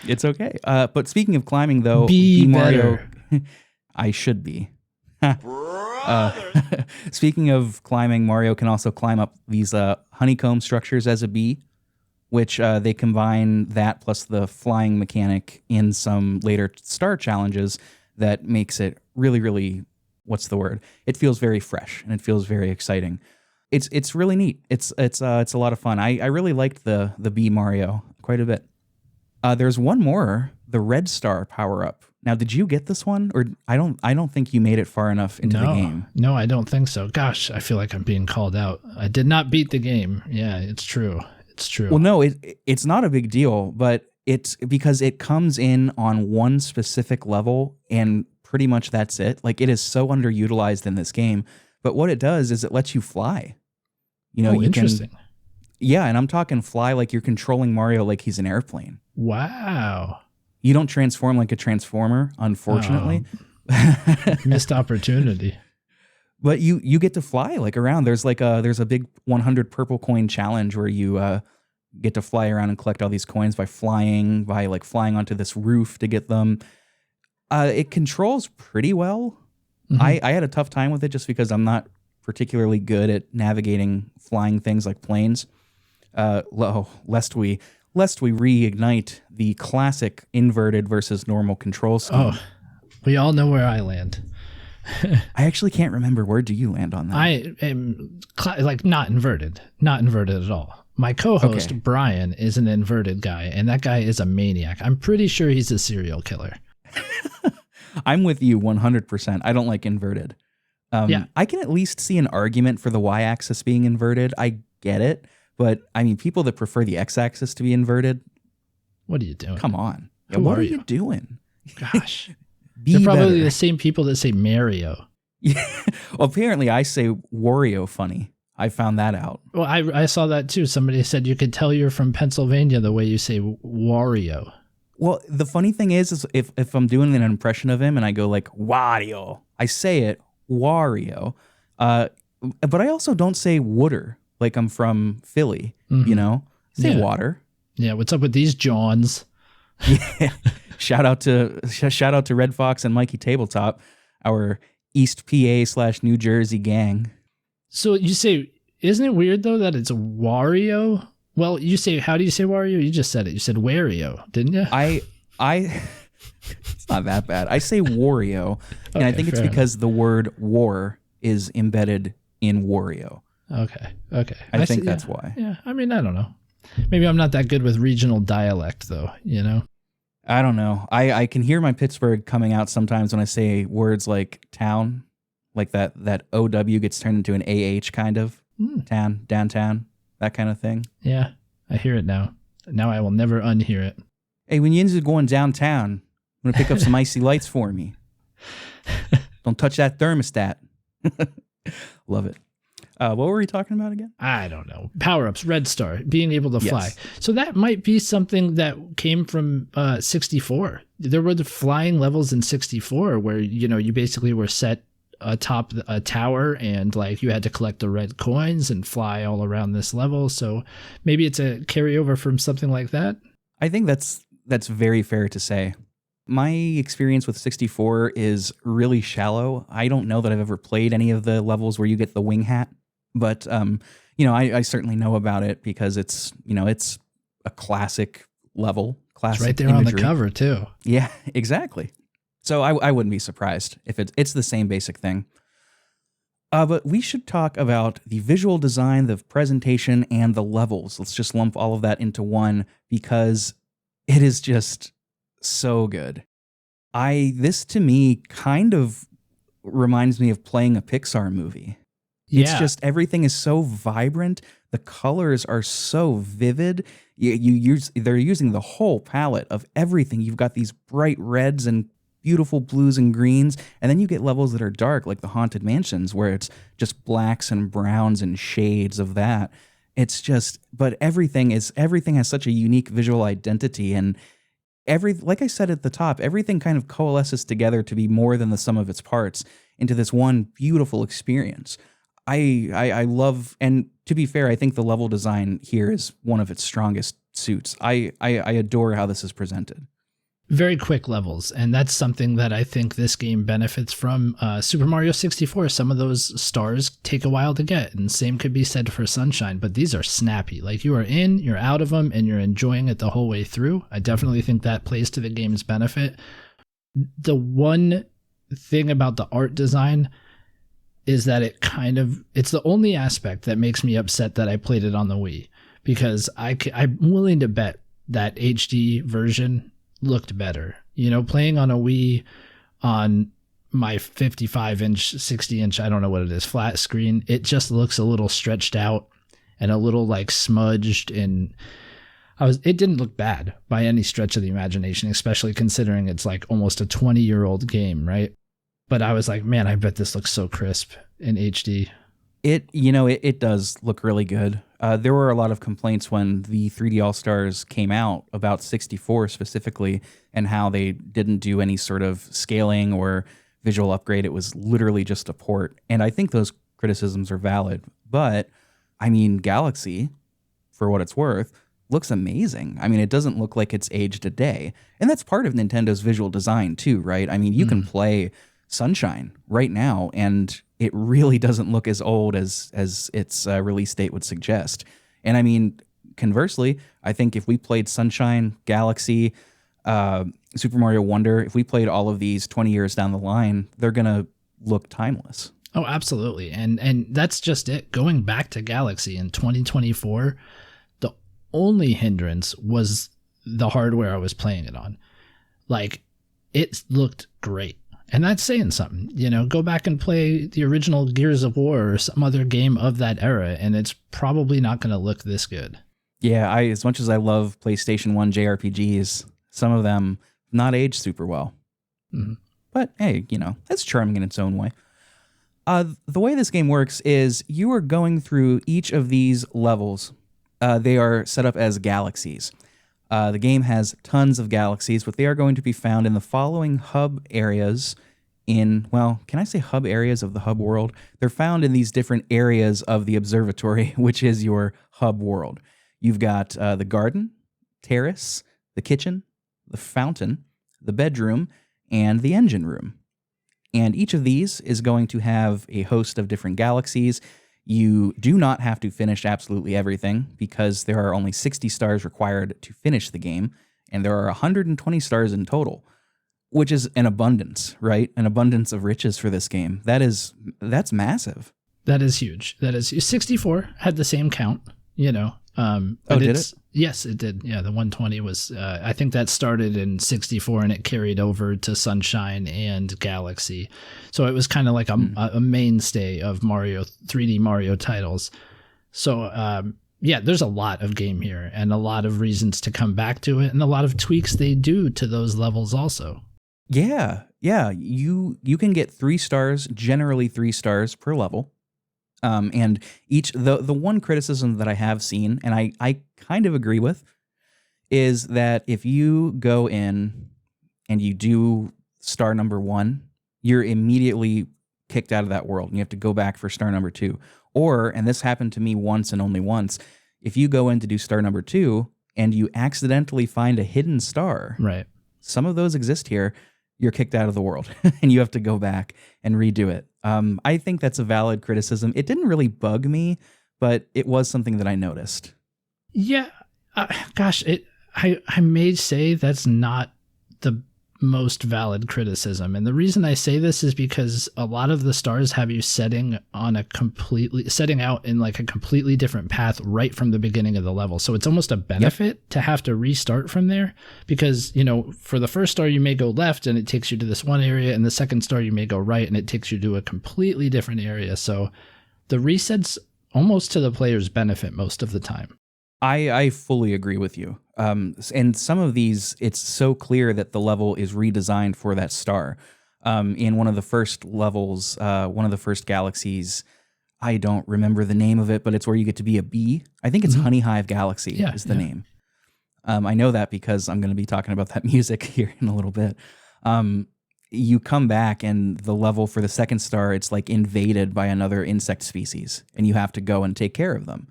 It's okay. But speaking of climbing, though, Be Mario, better. I should be. Brother. Speaking of climbing, Mario can also climb up these honeycomb structures as a bee, which they combine that plus the flying mechanic in some later star challenges that makes it really, really, what's the word? It feels very fresh and it feels very exciting. It's really neat. It's a lot of fun. I really liked the Bee Mario quite a bit. There's one more, the Red Star power-up. Now, did you get this one? Or I don't think you made it far enough into the game. No, I don't think so. Gosh, I feel like I'm being called out. I did not beat the game. Yeah, it's true. It's true. Well, no, it's not a big deal, but It's because it comes in on one specific level and pretty much that's it. Like, it is so underutilized in this game. But what it does is it lets you fly. You know, interesting. Yeah, and I'm talking fly like you're controlling Mario like he's an airplane. Wow. You don't transform like a transformer, unfortunately. Missed opportunity. But you get to fly like around. There's a big 100 purple coin challenge where you get to fly around and collect all these coins by flying onto this roof to get them. It controls pretty well. Mm-hmm. I had a tough time with it just because I'm not particularly good at navigating flying things like planes. Lest we reignite the classic inverted versus normal control scheme. Oh, we all know where I land. I actually can't remember. Where do you land on that? I am not inverted at all. My co-host, Brian, is an inverted guy, and that guy is a maniac. I'm pretty sure he's a serial killer. I'm with you 100%. I don't like inverted. I can at least see an argument for the y-axis being inverted. I get it. But, I mean, people that prefer the x-axis to be inverted. What are you doing? Come on. What are you doing? Gosh. They're probably the same people that say Mario. Yeah. Well, apparently I say Wario funny. I found that out. Well, I saw that too. Somebody said you could tell you're from Pennsylvania the way you say Wario. Well, the funny thing is if I'm doing an impression of him and I go like Wario, I say it Wario. But I also don't say wooder like I'm from Philly, you know? I say water. Yeah, what's up with these Johns? Yeah. Shout out to Red Fox and Mikey Tabletop, our East PA/New Jersey gang. So you say, isn't it weird though that it's Wario? Well, you say, how do you say Wario? You just said it. You said Wario, didn't you? It's not that bad. I say Wario, and I think it's because the word war is embedded in Wario. Okay. I think that's why. Yeah, I mean, I don't know. Maybe I'm not that good with regional dialect though, you know? I don't know. I can hear my Pittsburgh coming out sometimes when I say words like town, like that OW gets turned into an AH kind of. Town, downtown, that kind of thing. Yeah, I hear it now. Now I will never unhear it. Hey, when you're going downtown, I'm going to pick up some icy lights for me. Don't touch that thermostat. Love it. What were we talking about again? I don't know. Power-ups, Red Star, being able to fly. So that might be something that came from 64. There were the flying levels in 64 where, you know, you basically were set atop a tower and like you had to collect the red coins and fly all around this level. So maybe it's a carryover from something like that. I think that's very fair to say. My experience with 64 is really shallow. I don't know that I've ever played any of the levels where you get the wing hat. But, you know, I certainly know about it because it's a classic level. Classic it's right there imagery. On the cover, too. Yeah, exactly. So I wouldn't be surprised if it's the same basic thing. But we should talk about the visual design, the presentation, and the levels. Let's just lump all of that into one because it is just so good. This to me kind of reminds me of playing a Pixar movie. It's just everything is so vibrant. The colors are so vivid. They're using the whole palette of everything. You've got these bright reds and beautiful blues and greens, and then you get levels that are dark, like the Haunted Mansions, where it's just blacks and browns and shades of that. It's just, but everything has such a unique visual identity, and like I said at the top, everything kind of coalesces together to be more than the sum of its parts into this one beautiful experience. I love, and to be fair, I think the level design here is one of its strongest suits. I adore how this is presented. Very quick levels, and that's something that I think this game benefits from. Super Mario 64, some of those stars take a while to get, and same could be said for Sunshine, but these are snappy. Like you are in, you're out of them, and you're enjoying it the whole way through. I definitely think that plays to the game's benefit. The one thing about the art design is that it's the only aspect that makes me upset that I played it on the Wii, because I'm willing to bet that HD version looked better. You know, playing on a Wii on my 55-inch, 60-inch, I don't know what it is, flat screen, it just looks a little stretched out and a little like smudged, and It didn't look bad by any stretch of the imagination, especially considering it's like almost a 20-year-old game, right? But I was like, man, I bet this looks so crisp in HD. It does look really good. There were a lot of complaints when the 3D All-Stars came out about 64 specifically, and how they didn't do any sort of scaling or visual upgrade. It was literally just a port. And I think those criticisms are valid. But, I mean, Galaxy, for what it's worth, looks amazing. I mean, it doesn't look like it's aged a day. And that's part of Nintendo's visual design too, right? I mean, you can play Sunshine right now, and it really doesn't look as old as its release date would suggest. And I mean, conversely, I think if we played Sunshine, Galaxy, Super Mario Wonder, if we played all of these 20 years down the line, they're going to look timeless. Oh, absolutely. And that's just it. Going back to Galaxy in 2024, the only hindrance was the hardware I was playing it on. Like, it looked great. And that's saying something. Go back and play the original Gears of War or some other game of that era, and it's probably not going to look this good. Yeah, as much as I love PlayStation 1 JRPGs, some of them not aged super well. Mm-hmm. But hey, that's charming in its own way. The way this game works is you are going through each of these levels. They are set up as galaxies. The game has tons of galaxies, but they are going to be found in the following hub areas can I say hub areas of the hub world? They're found in these different areas of the observatory, which is your hub world. You've got the garden, terrace, the kitchen, the fountain, the bedroom, and the engine room. And each of these is going to have a host of different galaxies. You do not have to finish absolutely everything, because there are only 60 stars required to finish the game, and there are 120 stars in total, which is an abundance, right? An abundance of riches for this game. That's massive. That is huge. 64 had the same count, Did it? Yes, it did. Yeah, the 120 was, I think that started in 64 and it carried over to Sunshine and Galaxy. So it was kind of like a mainstay of 3D Mario titles. So, there's a lot of game here and a lot of reasons to come back to it, and a lot of tweaks they do to those levels also. Yeah. You can get 3 stars, generally 3 stars per level. And the one criticism that I have seen, and I kind of agree with, is that if you go in and you do star number 1, you're immediately kicked out of that world, and you have to go back for star number 2. Or, and this happened to me once and only once, if you go in to do star number 2 and you accidentally find a hidden star, right? Some of those exist here. You're kicked out of the world and you have to go back and redo it. I think that's a valid criticism. It didn't really bug me, but it was something that I noticed. Yeah. I may say that's not the most valid criticism. And the reason I say this is because a lot of the stars have you setting out in like a completely different path right from the beginning of the level. So it's almost a benefit to have to restart from there, because, for the first star you may go left and it takes you to this one area, and the second star you may go right and it takes you to a completely different area. So the resets almost to the player's benefit most of the time. I fully agree with you. And some of these, it's so clear that the level is redesigned for that star. In one of the first levels, one of the first galaxies, I don't remember the name of it, but it's where you get to be a bee. I think it's Honey Hive Galaxy is the name. I know that because I'm going to be talking about that music here in a little bit. You come back and the level for the second star, it's like invaded by another insect species, and you have to go and take care of them.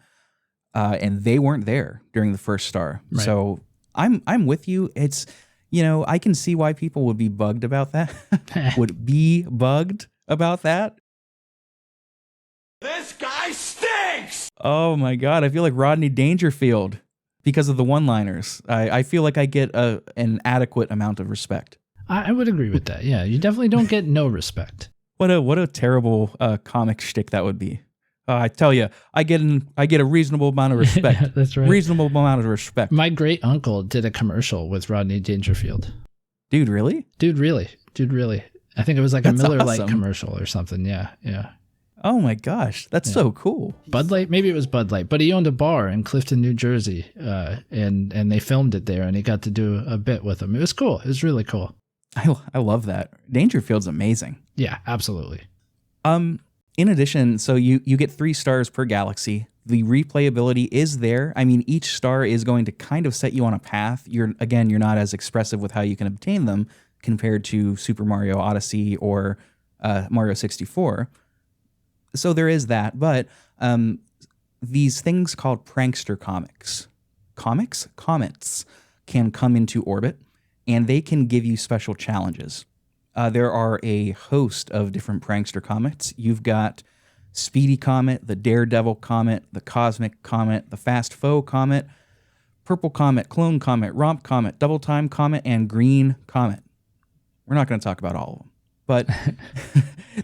And they weren't there during the first star. Right. So I'm with you. It's, I can see why people would be bugged about that. This guy stinks! Oh my God. I feel like Rodney Dangerfield because of the one-liners. I feel like I get an adequate amount of respect. I would agree with that. Yeah. You definitely don't get no respect. What a terrible comic shtick that would be. I tell you, I get a reasonable amount of respect. Yeah, that's right. Reasonable amount of respect. My great uncle did a commercial with Rodney Dangerfield. Dude, really? Dude, really. I think it was like That's a Miller Lite awesome. commercial or something. Yeah. Oh my gosh, that's so cool. Bud Light, maybe it was Bud Light, but he owned a bar in Clifton, New Jersey, and they filmed it there, and he got to do a bit with them. It was cool. It was really cool. I love that. Dangerfield's amazing. Yeah, absolutely. In addition, so you get 3 stars per galaxy. The replayability is there. I mean, each star is going to kind of set you on a path. You're not as expressive with how you can obtain them compared to Super Mario Odyssey or Mario 64. So there is that, but these things called prankster comets can come into orbit, and they can give you special challenges. There are a host of different prankster comets. You've got Speedy Comet, the Daredevil Comet, the Cosmic Comet, the Fast Foe Comet, Purple Comet, Clone Comet, Romp Comet, Double Time Comet, and Green Comet. We're not going to talk about all of them, but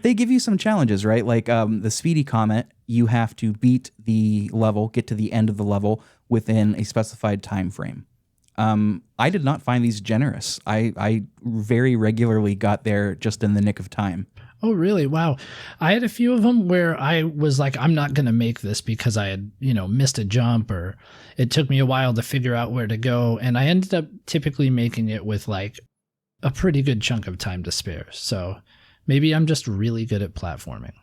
they give you some challenges, right? Like the Speedy Comet, you have to beat the level, get to the end of the level within a specified time frame. I did not find these generous. I very regularly got there just in the nick of time. Oh, really? Wow. I had a few of them where I was like, I'm not going to make this because I had, missed a jump, or it took me a while to figure out where to go. And I ended up typically making it with like a pretty good chunk of time to spare. So maybe I'm just really good at platforming.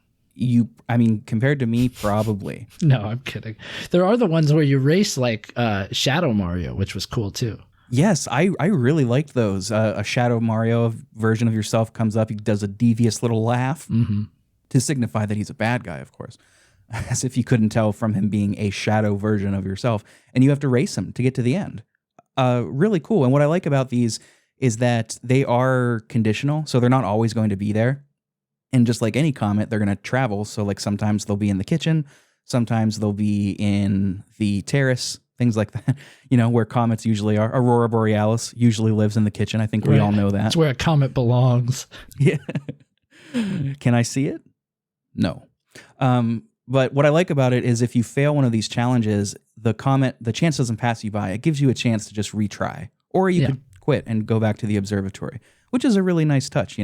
Compared to me, probably. No, I'm kidding. There are the ones where you race like Shadow Mario, which was cool too. Yes, I really liked those. A Shadow Mario version of yourself comes up. He does a devious little laugh to signify that he's a bad guy, of course, as if you couldn't tell from him being a shadow version of yourself. And you have to race him to get to the end. Really cool. And what I like about these is that they are conditional, so they're not always going to be there. And just like any comet, they're going to travel. So like sometimes they'll be in the kitchen, sometimes they'll be in the terrace, things like that, where comets usually are. Aurora Borealis usually lives in the kitchen. I think we all know that. That's where a comet belongs. Yeah. Can I see it? No. But what I like about it is if you fail one of these challenges, the chance doesn't pass you by. It gives you a chance to just retry. Or you could quit and go back to the observatory, which is a really nice touch.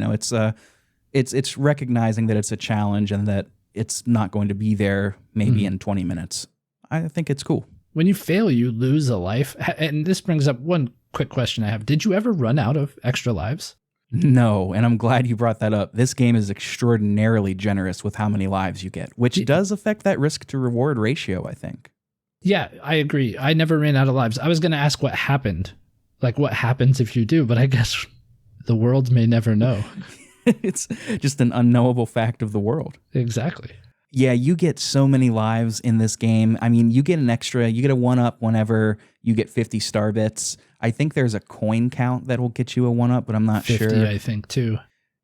It's recognizing that it's a challenge and that it's not going to be there maybe in 20 minutes. I think it's cool. When you fail, you lose a life. And this brings up one quick question I have. Did you ever run out of extra lives? No, and I'm glad you brought that up. This game is extraordinarily generous with how many lives you get, which does affect that risk to reward ratio, I think. Yeah, I agree. I never ran out of lives. I was going to ask what happened. Like what happens if you do, but I guess the world may never know. It's just an unknowable fact of the world. Exactly. Yeah, you get so many lives in this game. I mean, you get a 1-up whenever you get 50 star bits. I think there's a coin count that will get you a 1-up, but I'm not 50, sure. I think, too.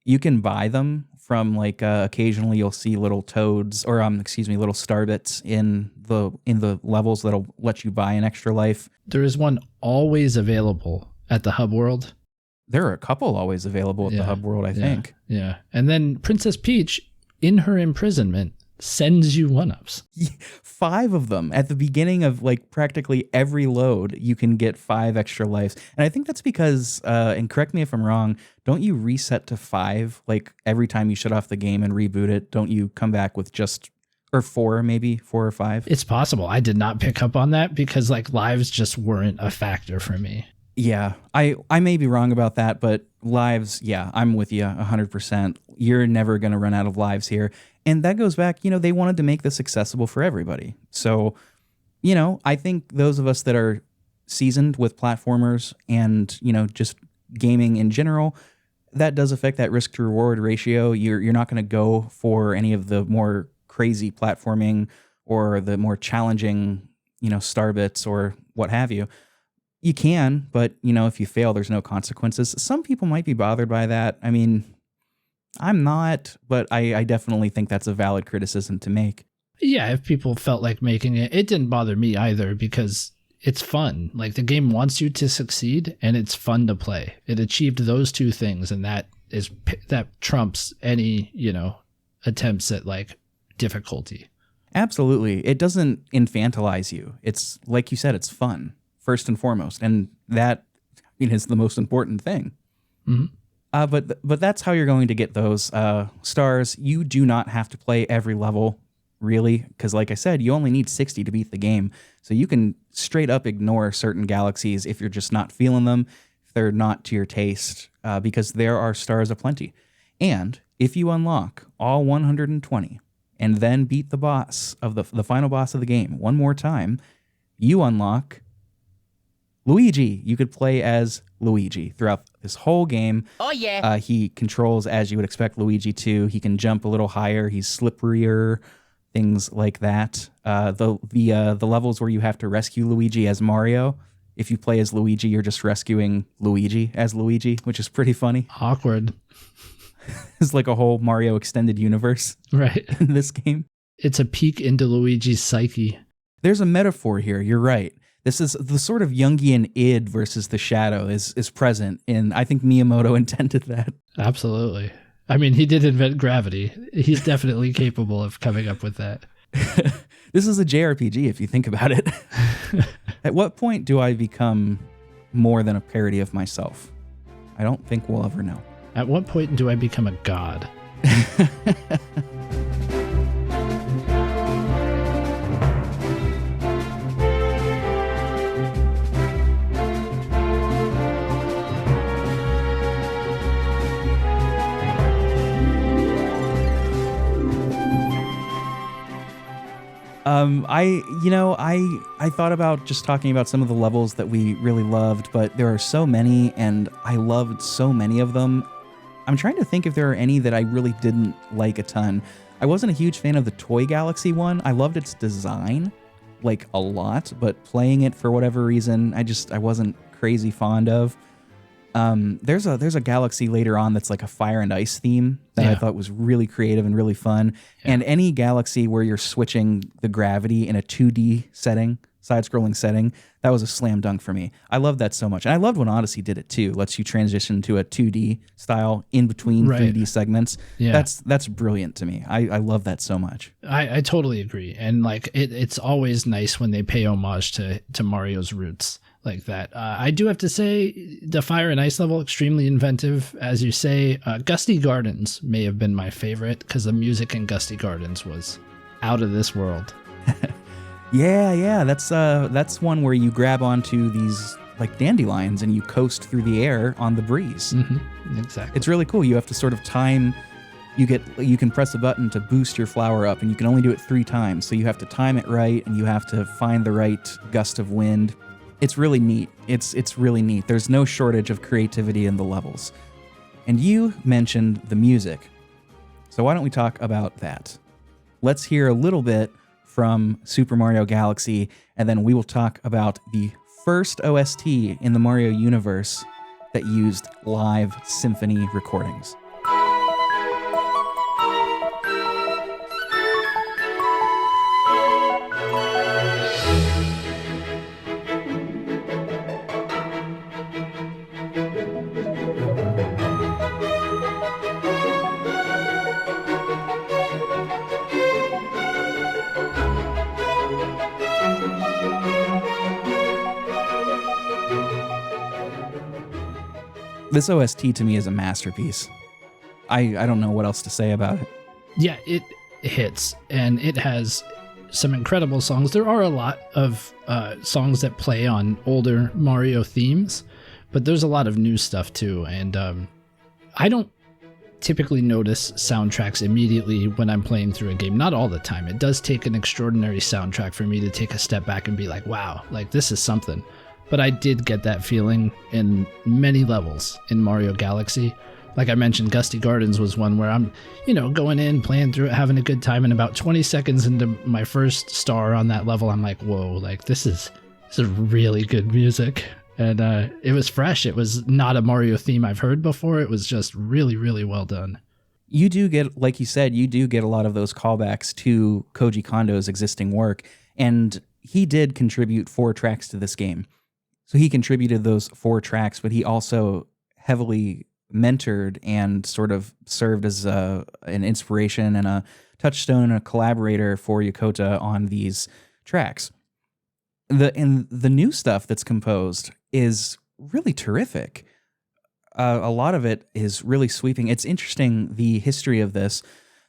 You can buy them from occasionally you'll see little toads or little star bits in the levels that'll let you buy an extra life. There is one always available at the hub world. There are a couple always available at the hub world, I think. Yeah. And then Princess Peach, in her imprisonment, sends you 1-ups. 5 of them at the beginning of practically every load. You can get 5 extra lives, and I think that's because and correct me if I'm wrong, don't you reset to 5 every time you shut off the game and reboot it? Don't you come back with or 4 or 5? It's possible. I did not pick up on that because lives just weren't a factor for me. Yeah, I may be wrong about that, but lives, yeah, I'm with you 100%. You're never going to run out of lives here. And that goes back, they wanted to make this accessible for everybody. So, I think those of us that are seasoned with platformers and, just gaming in general, that does affect that risk to reward ratio. You're not going to go for any of the more crazy platforming or the more challenging, star bits or what have you. You can, but, if you fail, there's no consequences. Some people might be bothered by that. I mean, I'm not, but I definitely think that's a valid criticism to make. Yeah, if people felt like making it, it didn't bother me either because it's fun. The game wants you to succeed and it's fun to play. It achieved those two things, and that trumps any, attempts at difficulty. Absolutely. It doesn't infantilize you. It's like you said, it's fun. First and foremost, and that is the most important thing. Mm-hmm. But that's how you're going to get those stars. You do not have to play every level, really, because like I said, you only need 60 to beat the game. So you can straight up ignore certain galaxies if you're just not feeling them, if they're not to your taste, because there are stars aplenty. And if you unlock all 120 and then beat the boss of the final boss of the game one more time, you unlock Luigi. You could play as Luigi throughout this whole game. Oh, yeah. He controls as you would expect Luigi to. He can jump a little higher. He's slipperier, things like that. The levels where you have to rescue Luigi as Mario, if you play as Luigi, you're just rescuing Luigi as Luigi, which is pretty funny. Awkward. It's like a whole Mario extended universe Right. in this game. It's a peek into Luigi's psyche. There's a metaphor here. You're right. This is the sort of Jungian id versus the shadow is present, and I think Miyamoto intended that. Absolutely. I mean, he did invent gravity. He's definitely capable of coming up with that. This is a JRPG, if you think about it. At what point do I become more than a parody of myself? I don't think we'll ever know. At what point do I become a god? I thought about just talking about some of the levels that we really loved, but there are so many, and I loved so many of them. I'm trying to think if there are any that I really didn't like a ton. I wasn't a huge fan of the Toy Galaxy one. I loved its design, like, a lot, but playing it for whatever reason, I wasn't crazy fond of. There's a galaxy later on that's like a fire and ice theme that I thought was really creative and really fun. Yeah. And any galaxy where you're switching the gravity in a 2D setting, side-scrolling setting, that was a slam dunk for me. I love that so much. And I loved when Odyssey did it too. Lets you transition to a 2D style in between 3D segments. Yeah. That's brilliant to me. I love that so much. I totally agree. And like it's always nice when they pay homage to Mario's roots like that. I do have to say the Fire and Ice level, extremely inventive. As you say, Gusty Gardens may have been my favorite because the music in Gusty Gardens was out of this world. Yeah. That's one where you grab onto these like dandelions and you coast through the air on the breeze. Mm-hmm. Exactly. It's really cool. You have to sort of time. You can press a button to boost your flower up, and you can only do it 3 times. So you have to time it right, and you have to find the right gust of wind. It's really neat. It's really neat. There's no shortage of creativity in the levels. And you mentioned the music. So why don't we talk about that? Let's hear a little bit from Super Mario Galaxy, and then we will talk about the first OST in the Mario universe that used live symphony recordings. This OST to me is a masterpiece. I don't know what else to say about it. Yeah, it hits, and it has some incredible songs. There are a lot of songs that play on older Mario themes, but there's a lot of new stuff too. And I don't typically notice soundtracks immediately when I'm playing through a game. Not all the time. It does take an extraordinary soundtrack for me to take a step back and be like, wow, like this is something. But I did get that feeling in many levels in Mario Galaxy. Like I mentioned, Gusty Gardens was one where I'm, going in, playing through it, having a good time, and about 20 seconds into my first star on that level, I'm like, whoa, like this is really good music. And it was fresh. It was not a Mario theme I've heard before. It was just really, really well done. You do get, like you said, a lot of those callbacks to Koji Kondo's existing work, and he did contribute 4 tracks to this game. So he contributed those 4 tracks, but he also heavily mentored and sort of served as an inspiration and a touchstone and a collaborator for Yokota on these tracks. The new stuff that's composed is really terrific. a lot of it is really sweeping. It's interesting, the history of this.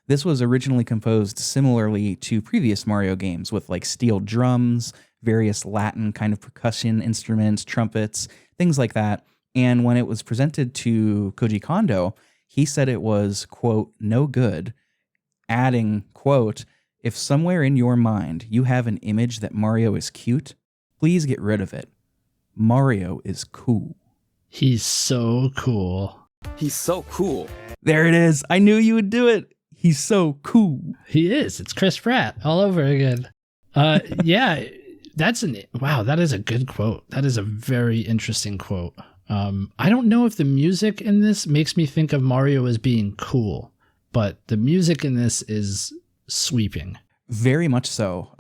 This was originally composed similarly to previous Mario games with like steel drums, various Latin kind of percussion instruments, trumpets, things like that. And when it was presented to Koji Kondo, he said it was, quote, no good, adding, quote, if somewhere in your mind you have an image that Mario is cute, please get rid of it. Mario is cool. He's so cool. He's so cool. There it is. I knew you would do it. He's so cool. He is. It's Chris Pratt all over again. Yeah, that is a good quote. That is a very interesting quote. I don't know if the music in this makes me think of Mario as being cool, but the music in this is sweeping. Very much so.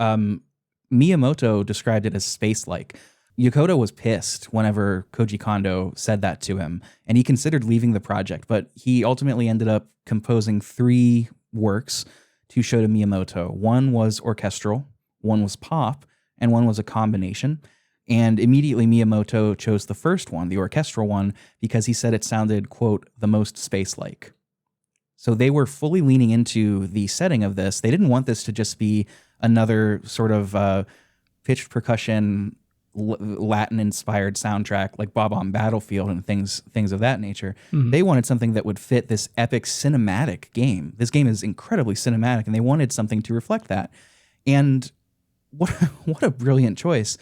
Miyamoto described it as space-like. Yokota was pissed whenever Koji Kondo said that to him, and he considered leaving the project, but he ultimately ended up composing 3 works to show to Miyamoto. One was orchestral, one was pop, and one was a combination. And immediately Miyamoto chose the first one, the orchestral one, because he said it sounded, quote, the most space-like. So they were fully leaning into the setting of this. They didn't want this to just be another sort of pitched percussion, Latin-inspired soundtrack like Bob on Battlefield and things of that nature. Mm-hmm. They wanted something that would fit this epic cinematic game. This game is incredibly cinematic, and they wanted something to reflect that. And what a brilliant choice.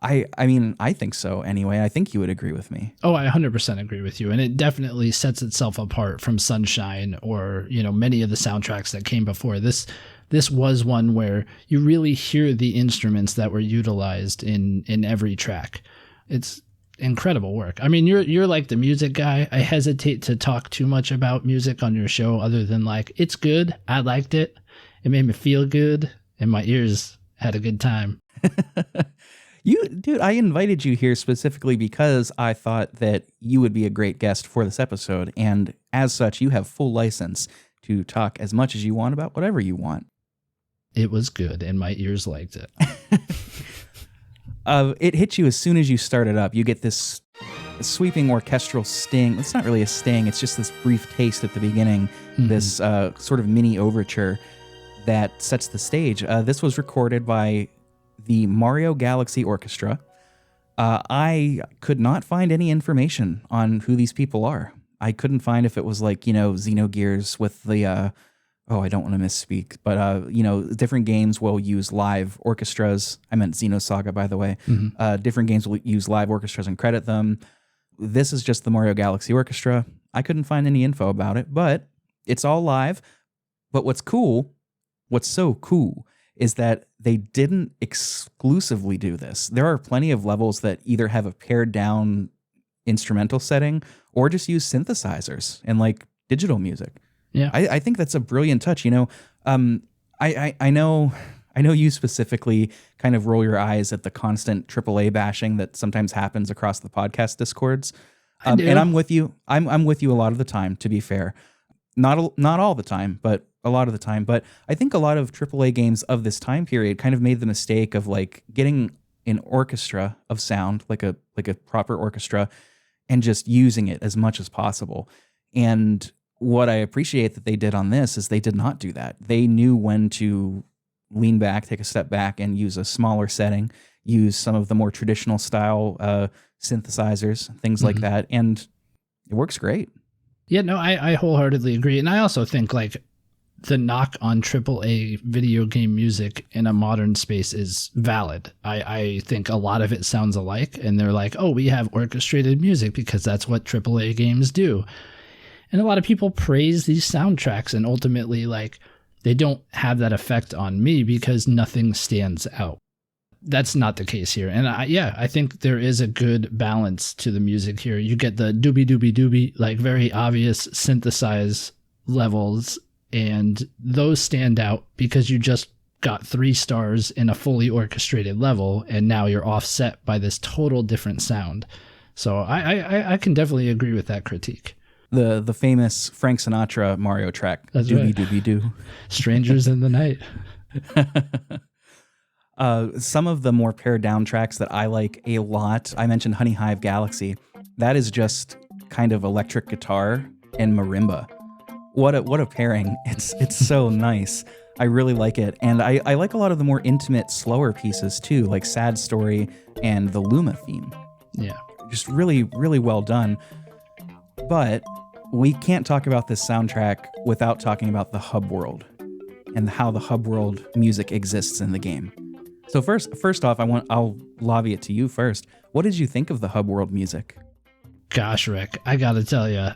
I mean, I think so anyway. I think you would agree with me. Oh, I 100% agree with you. And it definitely sets itself apart from Sunshine or, many of the soundtracks that came before. This was one where you really hear the instruments that were utilized in every track. It's incredible work. I mean, you're like the music guy. I hesitate to talk too much about music on your show other than like, it's good. I liked it. It made me feel good. And my ears had a good time. Dude, I invited you here specifically because I thought that you would be a great guest for this episode. And as such, you have full license to talk as much as you want about whatever you want. It was good, and my ears liked it. It hit you as soon as you started up. You get this sweeping orchestral sting. It's not really a sting. It's just this brief taste at the beginning, this sort of mini overture that sets the stage. This was recorded by the Mario Galaxy Orchestra. I could not find any information on who these people are. I couldn't find if it was like, Xenogears with the, I don't want to misspeak, but, different games will use live orchestras. I meant Xenosaga, by the way. Mm-hmm. Different games will use live orchestras and credit them. This is just the Mario Galaxy Orchestra. I couldn't find any info about it, but it's all live. But what's so cool is that they didn't exclusively do this. There are plenty of levels that either have a pared down instrumental setting or just use synthesizers and like digital music. Yeah, I think that's a brilliant touch. I know you specifically kind of roll your eyes at the constant AAA bashing that sometimes happens across the podcast discords. And I'm with you. I'm with you a lot of the time, to be fair. Not all the time, but a lot of the time. But I think a lot of AAA games of this time period kind of made the mistake of like getting an orchestra of sound, like a proper orchestra, and just using it as much as possible. And what I appreciate that they did on this is they did not do that. They knew when to lean back, take a step back, and use a smaller setting, use some of the more traditional style synthesizers, things like that. And it works great. Yeah, no, I wholeheartedly agree. And I also think like the knock on AAA video game music in a modern space is valid. I think a lot of it sounds alike, and they're like, oh, we have orchestrated music because that's what AAA games do. And a lot of people praise these soundtracks, and ultimately, like, they don't have that effect on me because nothing stands out. That's not the case here. And I think there is a good balance to the music here. You get the doobie doobie doobie, like very obvious synthesized levels, and those stand out because you just got 3 stars in a fully orchestrated level, and now you're offset by this total different sound. So I can definitely agree with that critique. The famous Frank Sinatra Mario track. That's doobie right. Doobie doo. Strangers in the Night. Some of the more pared down tracks that I like a lot, I mentioned Honey Hive Galaxy. That is just kind of electric guitar and marimba. What a pairing. It's so nice. I really like it. And I like a lot of the more intimate, slower pieces too, like Sad Story and the Luma theme. Yeah. Just really, really well done. But we can't talk about this soundtrack without talking about the hub world and how the hub world music exists in the game. So first off, I'll lobby it to you first. What did you think of the hub world music? Gosh, Rick, I gotta tell you,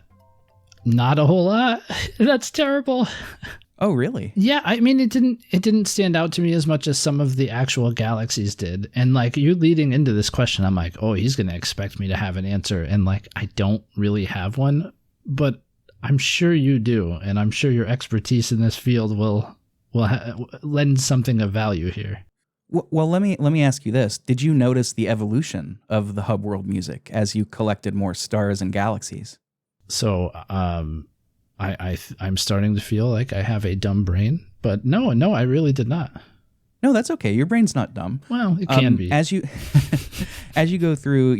not a whole lot. That's terrible. Oh, really? Yeah, I mean, it didn't stand out to me as much as some of the actual galaxies did. And like, you leading into this question, I'm like, oh, he's gonna expect me to have an answer, and like, I don't really have one, but I'm sure you do, and I'm sure your expertise in this field will lend something of value here. Well, let me ask you this: did you notice the evolution of the hub world music as you collected more stars and galaxies? So, I'm starting to feel like I have a dumb brain, but no, I really did not. No, that's okay. Your brain's not dumb. Well, it can be. As you go through,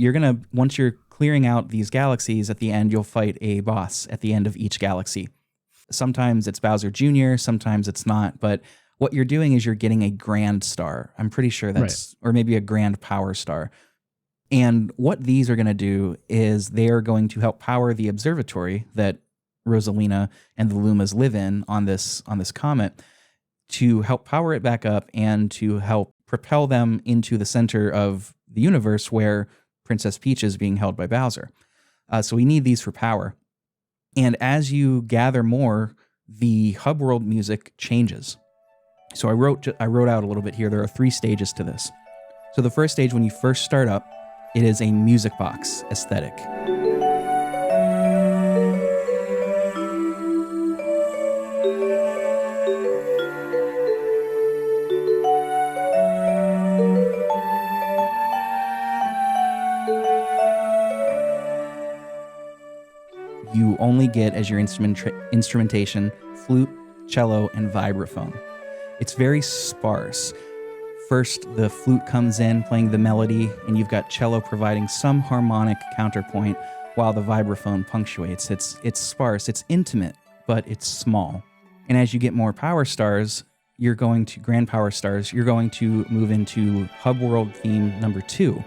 once you're clearing out these galaxies, at the end you'll fight a boss at the end of each galaxy. Sometimes it's Bowser Jr., sometimes it's not, but what you're doing is you're getting a grand star. I'm pretty sure that's, right. Or maybe a grand power star. And what these are going to do is they are going to help power the observatory that Rosalina and the Lumas live in on this comet, to help power it back up and to help propel them into the center of the universe where Princess Peach is being held by Bowser. So we need these for power. And as you gather more, the hub world music changes. So I wrote out a little bit here. There are 3 stages to this. So the first stage, when you first start up, it is a music box aesthetic. You only get as your instrumentation flute, cello, and vibraphone. It's very sparse. First, the flute comes in playing the melody, and you've got cello providing some harmonic counterpoint while the vibraphone punctuates. It's sparse, it's intimate, but it's small. And as you get more power stars, grand power stars, you're going to move into Hub World theme number 2.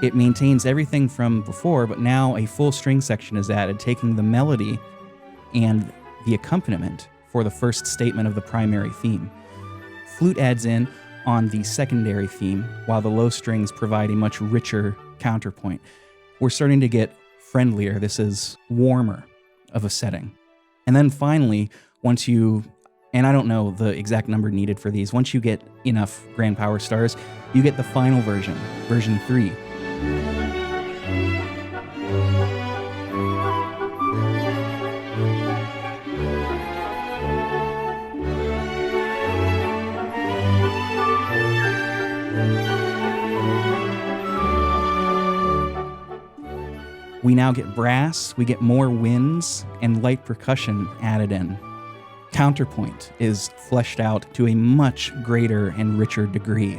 It maintains everything from before, but now a full string section is added, taking the melody and the accompaniment for the first statement of the primary theme. Flute adds in on the secondary theme, while the low strings provide a much richer counterpoint. We're starting to get friendlier. This is warmer of a setting. And then finally, and I don't know the exact number needed for these, once you get enough grand power stars, you get the final version, version 3. We now get brass, we get more winds, and light percussion added in. Counterpoint is fleshed out to a much greater and richer degree.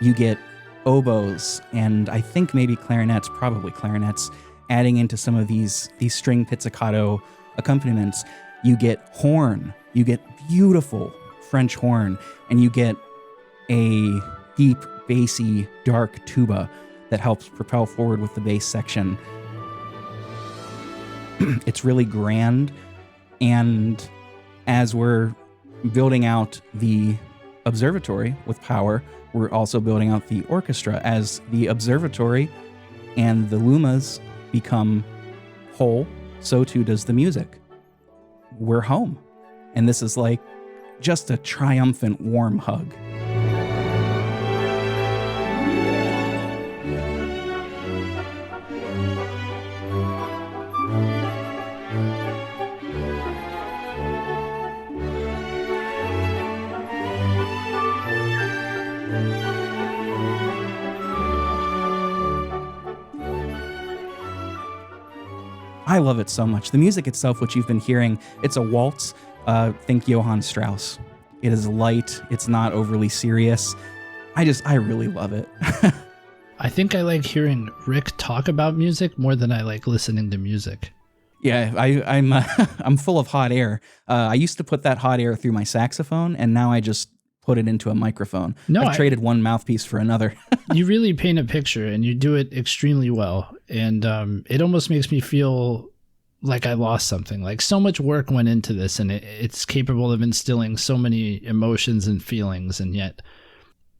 You get oboes, and I think maybe clarinets, probably clarinets, adding into some of these string pizzicato accompaniments. You get horn, you get beautiful French horn, and you get a deep, bassy, dark tuba that helps propel forward with the bass section. It's really grand, and as we're building out the observatory with power, we're also building out the orchestra. As the observatory and the Lumas become whole, so too does the music. We're home. And this is like just a triumphant, warm hug. I love it so much. The music itself, which you've been hearing, it's a waltz. Think Johann Strauss. It is light. It's not overly serious. I really love it. I think I like hearing Rick talk about music more than I like listening to music. Yeah, I'm full of hot air. I used to put that hot air through my saxophone, and now I just put it into a microphone. I've traded one mouthpiece for another. You really paint a picture, and you do it extremely well. And it almost makes me feel like I lost something. Like so much work went into this, and it's capable of instilling so many emotions and feelings, and yet,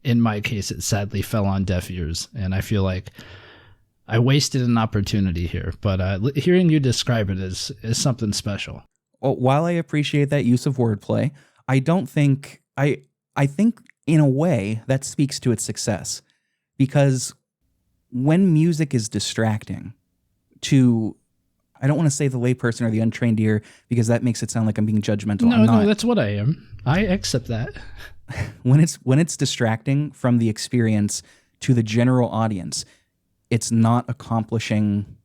in my case, it sadly fell on deaf ears. And I feel like I wasted an opportunity here, but hearing you describe it is something special. Well, while I appreciate that use of wordplay, I don't think I think in a way that speaks to its success, because when music is distracting to, I don't want to say the layperson or the untrained ear, because that makes it sound like I'm being judgmental. No, that's what I am. I accept that. When it's distracting from the experience to the general audience, it's not accomplishing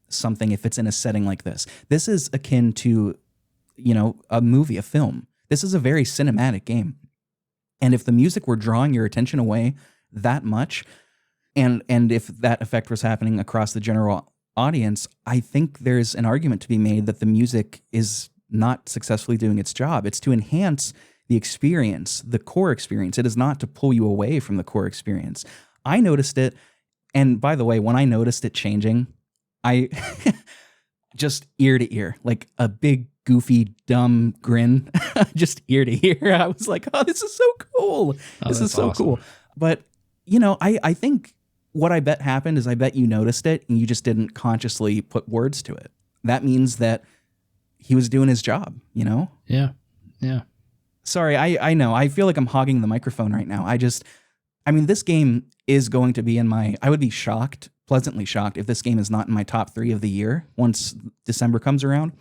something if it's in a setting like this. This is akin to, a movie, a film. This is a very cinematic game. And if the music were drawing your attention away that much, and if that effect was happening across the general audience, I think there's an argument to be made that the music is not successfully doing its job. It's to enhance the experience, the core experience. It is not to pull you away from the core experience. I noticed it. And by the way, when I noticed it changing, I just ear to ear, like a big, goofy, dumb grin, just ear to ear. I was like, oh, this is so cool. This is so awesome. Cool. But, I think what I bet happened is I bet you noticed it and you just didn't consciously put words to it. That means that he was doing his job, Yeah. Yeah. Sorry, I know. I feel like I'm hogging the microphone right now. This game is going to be I would be pleasantly shocked, if this game is not in my top 3 of the year once December comes around.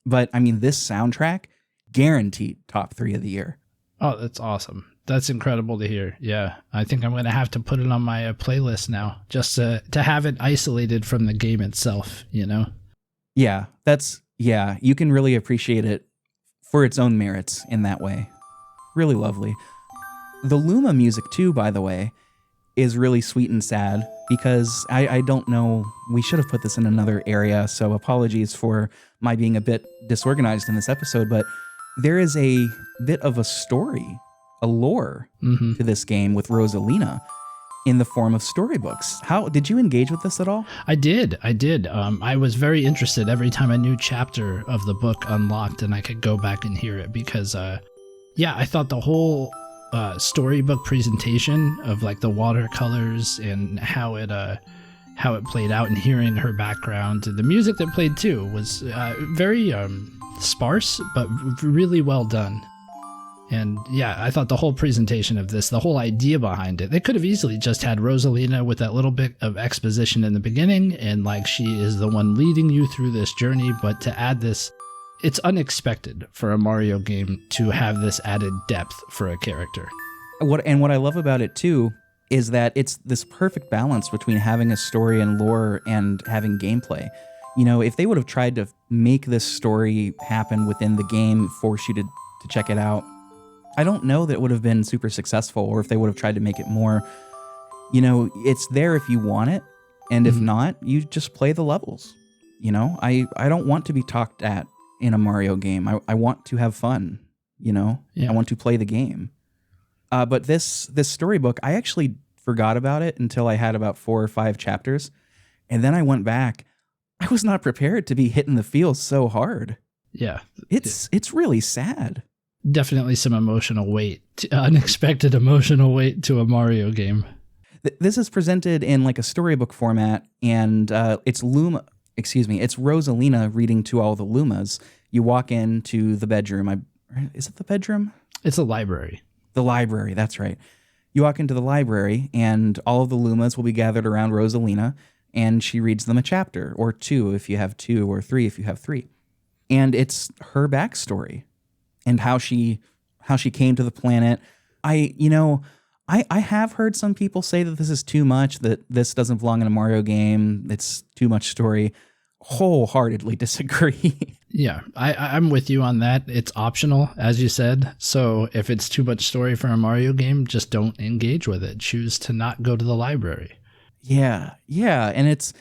But this soundtrack, guaranteed top 3 of the year. Oh, that's awesome. That's incredible to hear. Yeah, I think I'm going to have to put it on my playlist now, just to have it isolated from the game itself, Yeah, you can really appreciate it for its own merits in that way. Really lovely. The Luma music too, by the way, is really sweet and sad, because I don't know, we should have put this in another area, so apologies for my being a bit disorganized in this episode, but there is a bit of a story, a lore to this game with Rosalina in the form of storybooks. How did you engage with this at all? I did. I was very interested every time a new chapter of the book unlocked and I could go back and hear it, because I thought the whole storybook presentation of like the watercolors and how it played out, and hearing her background, the music that played too was very sparse but really well done. And yeah, I thought the whole presentation of this, the whole idea behind it, they could have easily just had Rosalina with that little bit of exposition in the beginning, and like she is the one leading you through this journey. But to add this, it's unexpected for a Mario game to have this added depth for a character. What I love about it too is that it's this perfect balance between having a story and lore and having gameplay. If they would have tried to make this story happen within the game, force you to check it out, I don't know that it would have been super successful, or if they would have tried to make it more, it's there if you want it, and if not, you just play the levels. I don't want to be talked at in a Mario game. I want to have fun, I want to play the game. But this storybook, I actually forgot about it until I had about 4 or 5 chapters. And then I went back. I was not prepared to be hitting the feels so hard. Yeah. It's really sad. Definitely some emotional weight, unexpected emotional weight to a Mario game. This is presented in like a storybook format, and it's Rosalina reading to all the Lumas. You walk into the bedroom. Is it the bedroom? It's a library. The library, that's right. You walk into the library, and all of the Lumas will be gathered around Rosalina, and she reads them a chapter, or 2 if you have 2, or 3 if you have 3. And it's her backstory, and how she came to the planet. I have heard some people say that this is too much, that this doesn't belong in a Mario game. It's too much story. wholeheartedly disagree. Yeah, I'm with you on that. It's optional, as you said. So if it's too much story for a Mario game, just don't engage with it. Choose to not go to the library. Yeah. And it's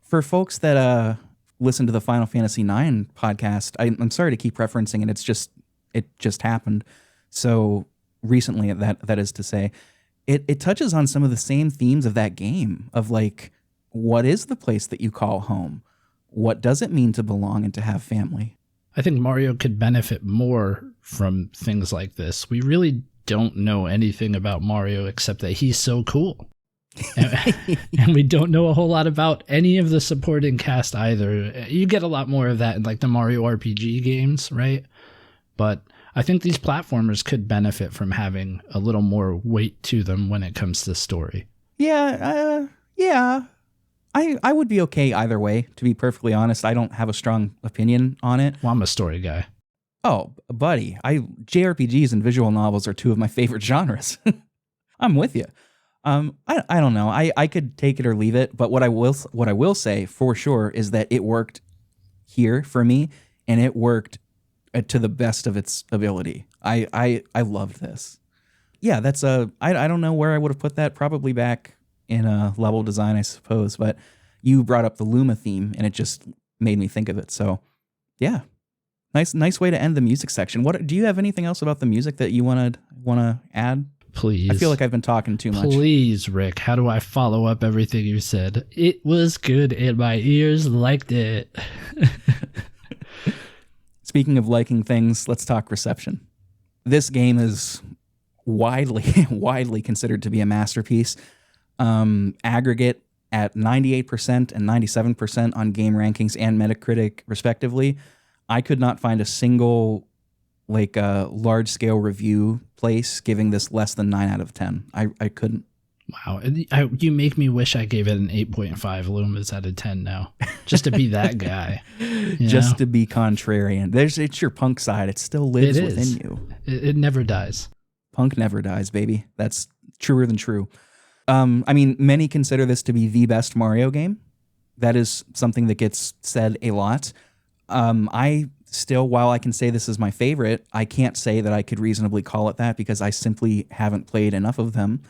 for folks that listen to the Final Fantasy IX podcast. I'm sorry to keep referencing it. It just happened. So recently, that is to say, it touches on some of the same themes of that game of like, what is the place that you call home? What does it mean to belong and to have family? I think Mario could benefit more from things like this. We really don't know anything about Mario except that he's so cool. And we don't know a whole lot about any of the supporting cast either. You get a lot more of that in like the Mario RPG games, right? But I think these platformers could benefit from having a little more weight to them when it comes to story. Yeah. I would be okay either way, to be perfectly honest. I don't have a strong opinion on it. Well, I'm a story guy. Oh, buddy, JRPGs and visual novels are two of my favorite genres. I'm with you. I don't know. I could take it or leave it, but what I will say for sure is that it worked here for me, and it worked to the best of its ability. I loved this. Yeah, that's I don't know where I would have put that. Probably back in a level design, I suppose. But you brought up the Luma theme, and it just made me think of it. So, yeah, nice way to end the music section. What do you have anything else about the music that you want to add? Please. I feel like I've been talking too much. Please, Rick. How do I follow up everything you said? It was good, and my ears liked it. Speaking of liking things, let's talk reception. This game is widely considered to be a masterpiece. Aggregate at 98% and 97% on game rankings and Metacritic, respectively. I could not find a single large scale review place giving this less than 9 out of 10. I couldn't. Wow. You make me wish I gave it an 8.5 Lumas out of 10 now, just to be that guy. Just to be contrarian. It's your punk side. It still lives within you. It never dies. Punk never dies, baby. That's truer than true. I mean, many consider this to be the best Mario game. That is something that gets said a lot. I still, while I can say this is my favorite, I can't say that I could reasonably call it that because I simply haven't played enough of them.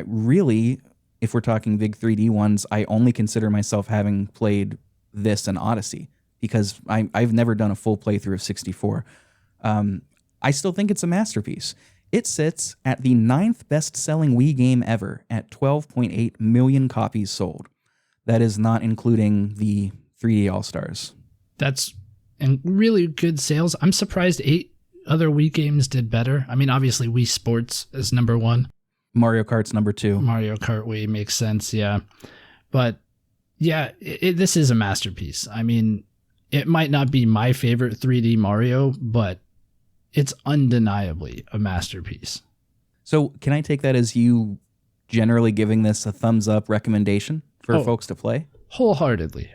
Really, if we're talking big 3D ones, I only consider myself having played this and Odyssey because I've never done a full playthrough of 64. I still think it's a masterpiece. It sits at the 9th best-selling Wii game ever at 12.8 million copies sold. That is not including the 3D All-Stars. That's really good sales. I'm surprised 8 other Wii games did better. I mean, obviously Wii Sports is number 1. Mario Kart's number 2. Mario Kart Wii makes sense, yeah. But yeah, this is a masterpiece. I mean, it might not be my favorite 3D Mario, but it's undeniably a masterpiece. So can I take that as you generally giving this a thumbs up recommendation for folks to play? Wholeheartedly.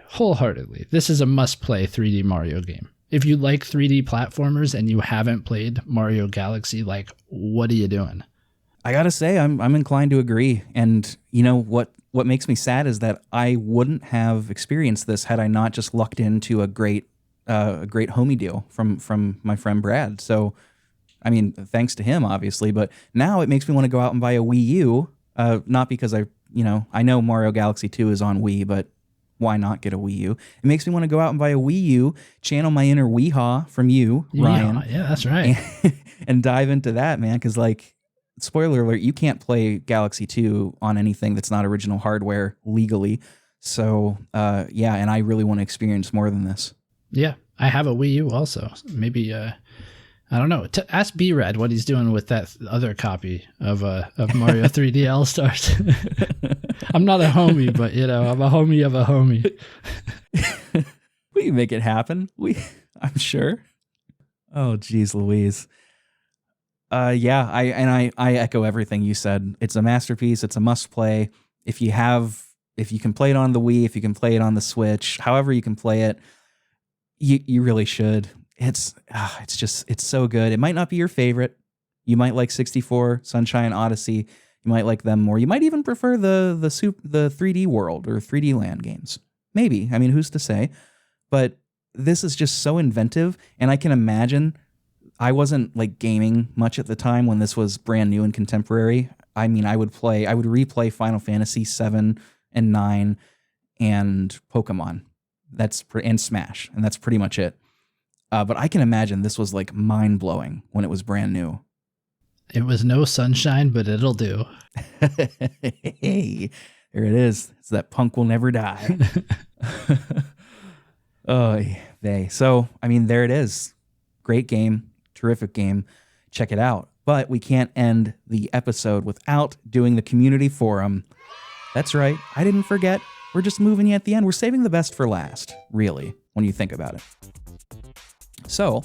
This is a must-play 3D Mario game. If you like 3D platformers and you haven't played Mario Galaxy, like, what are you doing? I gotta say, I'm inclined to agree. And you know what makes me sad is that I wouldn't have experienced this had I not just lucked into a great homie deal from my friend Brad. So, I mean, thanks to him, obviously. But now it makes me want to go out and buy a Wii U. Not because I know Mario Galaxy 2 is on Wii, but why not get a Wii U? It makes me want to go out and buy a Wii U, channel my inner Weehaw from you, Ryan. Yeah, that's right. And dive into that, man. Because, like, spoiler alert, you can't play Galaxy 2 on anything that's not original hardware legally. So, yeah, and I really want to experience more than this. Yeah, I have a Wii U also. Maybe, I don't know. Ask B-Rad what he's doing with that other copy of Mario 3D All-Stars. I'm not a homie, but, I'm a homie of a homie. We can make it happen. I'm sure. Oh, geez, Louise. Yeah, I echo everything you said. It's a masterpiece. It's a must-play. If you can play it on the Wii, if you can play it on the Switch, however you can play it, you really should. It's so good. It might not be your favorite. You might like 64, Sunshine, Odyssey. You might like them more. You might even prefer the 3D World or 3D Land games. Maybe. I mean, who's to say? but this is just so inventive, and I can imagine. I wasn't like gaming much at the time when this was brand new and contemporary. I mean, I would replay Final Fantasy 7 and 9 and Pokemon. And Smash, and that's pretty much it. But I can imagine this was like mind blowing when it was brand new. It was no sunshine, but it'll do. Hey, there it is. It's that punk will never die. So, I mean, there it is. Great game. Terrific game. Check it out. But we can't end the episode without doing the community forum. That's right. I didn't forget. We're just moving you at the end. We're saving the best for last, really, when you think about it. So,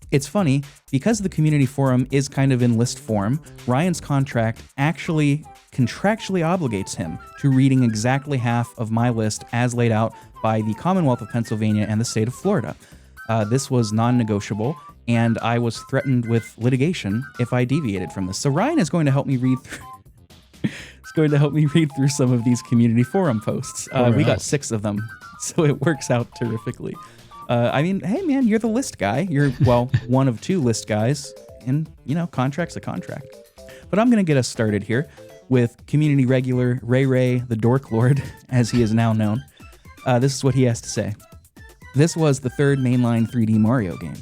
it's funny, because the community forum is kind of in list form, Ryan's contract actually contractually obligates him to reading exactly half of my list as laid out by the Commonwealth of Pennsylvania and the state of Florida. This was non-negotiable, and I was threatened with litigation if I deviated from this. So Ryan is going to help me read through... It's going to help me read through some of these community forum posts. We got 6 of them, so it works out terrifically. I mean, hey man, you're the list guy. You're, one of 2 list guys, and contract's a contract. But I'm going to get us started here with community regular Ray, the Dork Lord, as he is now known. This is what he has to say. This was the 3rd mainline 3D Mario game.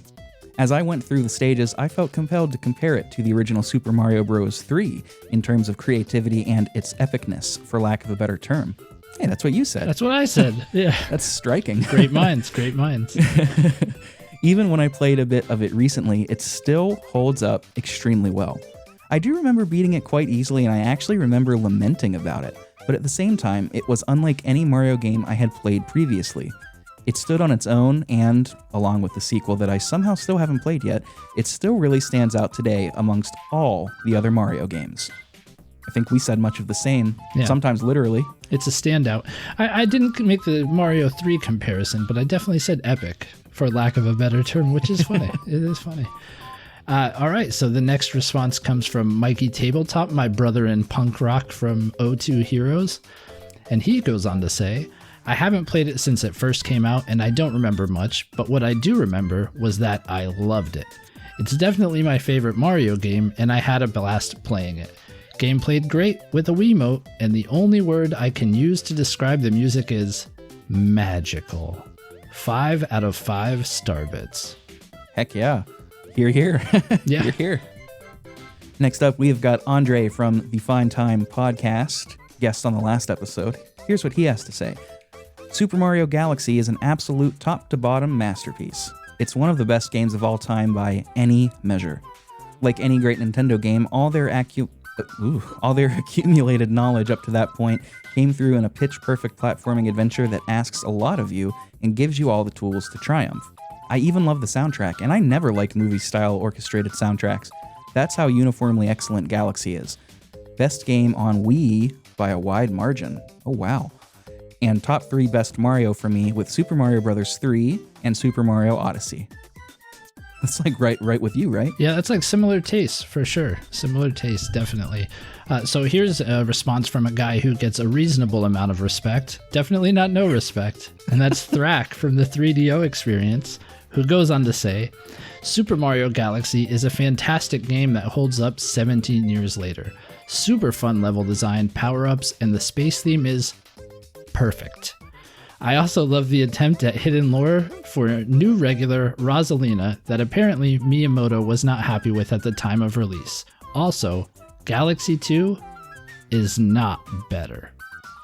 As I went through the stages, I felt compelled to compare it to the original Super Mario Bros. 3 in terms of creativity and its epicness, for lack of a better term. Hey, that's what you said. That's what I said. Yeah. That's striking. Great minds, great minds. Even when I played a bit of it recently, it still holds up extremely well. I do remember beating it quite easily, and I actually remember lamenting about it. But at the same time, it was unlike any Mario game I had played previously. It stood on its own, and, along with the sequel that I somehow still haven't played yet, it still really stands out today amongst all the other Mario games. I think we said much of the same, sometimes literally. It's a standout. I didn't make the Mario 3 comparison, but I definitely said epic, for lack of a better term, which is funny. It is funny. All right, so the next response comes from Mikey Tabletop, my brother in punk rock from O2 Heroes. And he goes on to say, I haven't played it since it first came out, and I don't remember much, but what I do remember was that I loved it. It's definitely my favorite Mario game, and I had a blast playing it. Game played great with a Wiimote, and the only word I can use to describe the music is magical. 5 out of 5 starbits. Heck yeah. Hear, hear. Yeah. Hear, hear. Next up, we've got Andre from the Fine Time podcast, guest on the last episode. Here's what he has to say. Super Mario Galaxy is an absolute top-to-bottom masterpiece. It's one of the best games of all time by any measure. Like any great Nintendo game, all their accumulated knowledge up to that point came through in a pitch-perfect platforming adventure that asks a lot of you and gives you all the tools to triumph. I even love the soundtrack, and I never liked movie-style orchestrated soundtracks. That's how uniformly excellent Galaxy is. Best game on Wii by a wide margin. Oh wow. And top 3 best Mario for me with Super Mario Bros. 3 and Super Mario Odyssey. That's like right with you, right? Yeah, that's like similar tastes for sure. Similar tastes, definitely. So here's a response from a guy who gets a reasonable amount of respect. Definitely not no respect. And that's Thrak from the 3DO experience, who goes on to say, Super Mario Galaxy is a fantastic game that holds up 17 years later. Super fun level design, power-ups, and the space theme is perfect. I also love the attempt at hidden lore for new regular Rosalina that apparently Miyamoto was not happy with at the time of release. Also, Galaxy 2 is not better.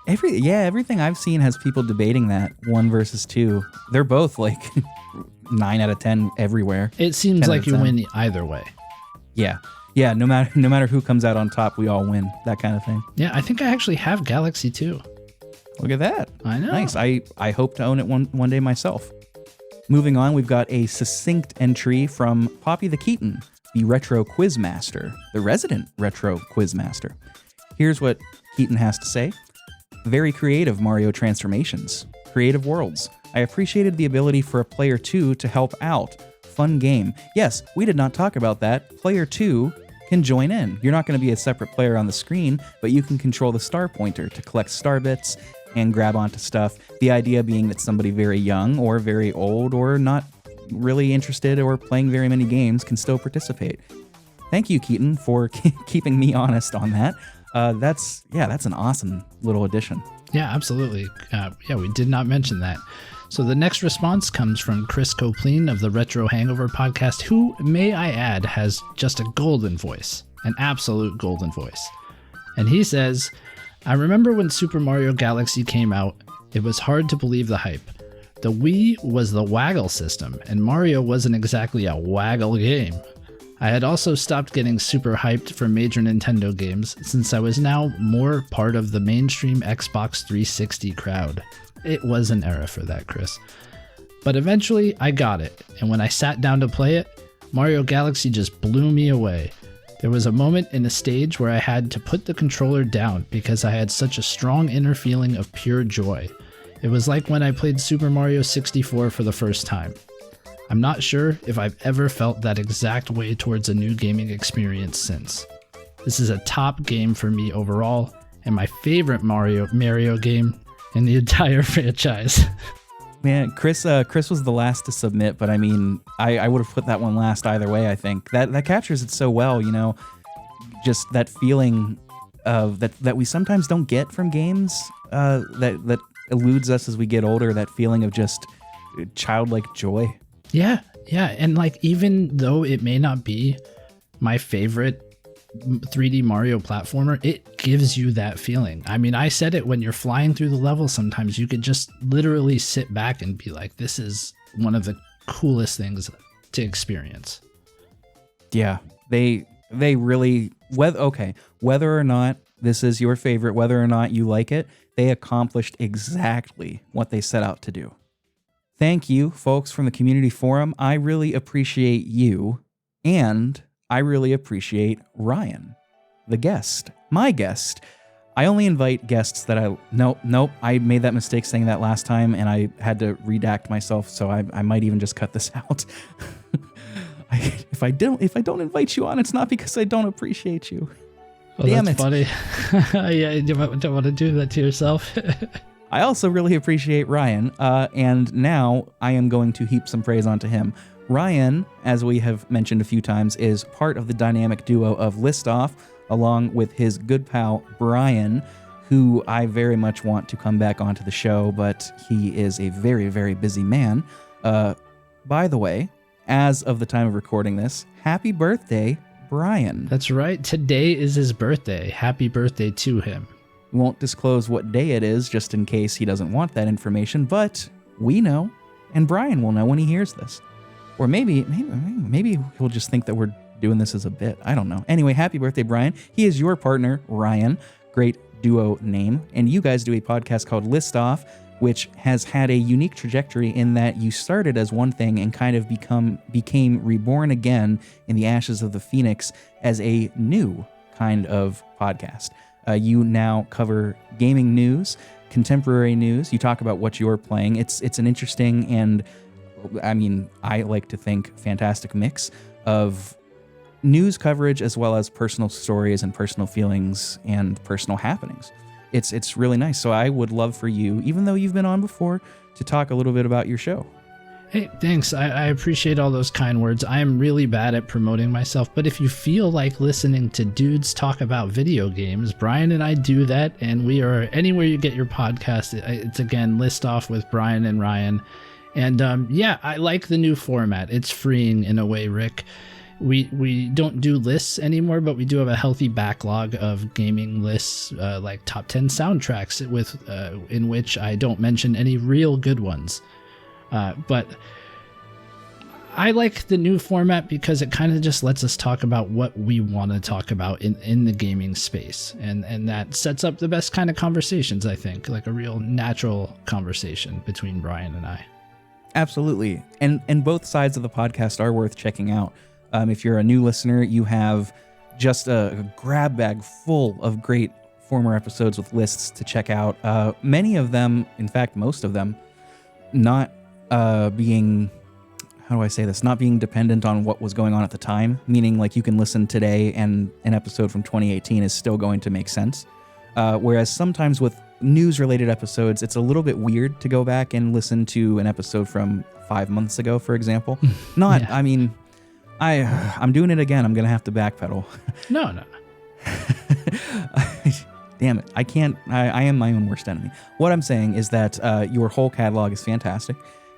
Everything I've seen has people debating that 1 versus 2. They're both like 9 out of 10 everywhere. It seems like you win either way. Yeah. Yeah, no matter who comes out on top, we all win. That kind of thing. Yeah, I think I actually have Galaxy 2. Look at that. I know. Nice. I hope to own it one day myself. Moving on, we've got a succinct entry from Poppy the Keaton, the retro quizmaster, the resident retro quizmaster. Here's what Keaton has to say. Very creative Mario transformations. Creative worlds. I appreciated the ability for a player 2 to help out. Fun game. Yes, we did not talk about that. Player 2 can join in. You're not going to be a separate player on the screen, but you can control the star pointer to collect star bits and grab onto stuff. The idea being that somebody very young or very old or not really interested or playing very many games can still participate. Thank you, Keaton, for keeping me honest on that. That's an awesome little addition. Yeah, absolutely. We did not mention that. So the next response comes from Chris Copleen of the Retro Hangover podcast, who, may I add, has just a golden voice, an absolute golden voice. And he says, I remember when Super Mario Galaxy came out, it was hard to believe the hype. The Wii was the waggle system, and Mario wasn't exactly a waggle game. I had also stopped getting super hyped for major Nintendo games since I was now more part of the mainstream Xbox 360 crowd. It was an era for that, Chris. But eventually, I got it, and when I sat down to play it, Mario Galaxy just blew me away. There was a moment in a stage where I had to put the controller down because I had such a strong inner feeling of pure joy. It was like when I played Super Mario 64 for the first time. I'm not sure if I've ever felt that exact way towards a new gaming experience since. This is a top game for me overall, and my favorite Mario game in the entire franchise. Man, Chris was the last to submit, but I mean, I would have put that one last either way, I think. That captures it so well, you know, just that feeling of that we sometimes don't get from games, that eludes us as we get older, that feeling of just childlike joy. Yeah, and like, even though it may not be my favorite 3D Mario platformer, it gives you that feeling. I mean, I said it, when you're flying through the level, sometimes you could just literally sit back and be like, this is one of the coolest things to experience. Yeah, they really, whether or not this is your favorite, whether or not you like it, they accomplished exactly what they set out to do. Thank you, folks from the community forum. I really appreciate you, and I really appreciate Ryan, the guest, my guest. I only invite guests that I made that mistake saying that last time, and I had to redact myself, so I might even just cut this out. If I don't invite you on, it's not because I don't appreciate you. Oh, Damn that's it. Funny. Yeah, you don't want to do that to yourself. I also really appreciate Ryan, and now I am going to heap some praise onto him. Ryan, as we have mentioned a few times, is part of the dynamic duo of Listoff, along with his good pal Brian, who I very much want to come back onto the show, but he is a very, very busy man. By the way, as of the time of recording this, happy birthday, Brian. That's right. Today is his birthday. Happy birthday to him. We won't disclose what day it is, just in case he doesn't want that information, but we know, and Brian will know when he hears this. Or maybe he'll just think that we're doing this as a bit. I don't know. Anyway, happy birthday, Brian. He is your partner, Ryan. Great duo name. And you guys do a podcast called Listoff, which has had a unique trajectory in that you started as one thing and kind of became reborn again in the ashes of the Phoenix as a new kind of podcast. You now cover gaming news, contemporary news. You talk about what you're playing. It's an interesting and, I mean, I like to think, fantastic mix of news coverage as well as personal stories and personal feelings and personal happenings. It's really nice. So I would love for you, even though you've been on before, to talk a little bit about your show. Hey, thanks. I appreciate all those kind words. I am really bad at promoting myself, but if you feel like listening to dudes talk about video games, Brian and I do that, and we are anywhere you get your podcast. It's, again, Listoff with Brian and Ryan. And I like the new format. It's freeing in a way, Rick. We don't do lists anymore, but we do have a healthy backlog of gaming lists, like top 10 soundtracks, in which I don't mention any real good ones. But I like the new format because it kind of just lets us talk about what we want to talk about in the gaming space. And that sets up the best kind of conversations, I think, like a real natural conversation between Brian and I. Absolutely. And both sides of the podcast are worth checking out. If you're a new listener, you have just a grab bag full of great former episodes with lists to check out. Many of them, in fact, most of them, not being, how do I say this, not being dependent on what was going on at the time, meaning like you can listen today and an episode from 2018 is still going to make sense. Whereas sometimes with news-related episodes, it's a little bit weird to go back and listen to an episode from 5 months ago, for example. Not, Yeah. I mean, I'm doing it again. I'm going to have to backpedal. No. Damn it. I can't. I am my own worst enemy. What I'm saying is that your whole catalog is fantastic,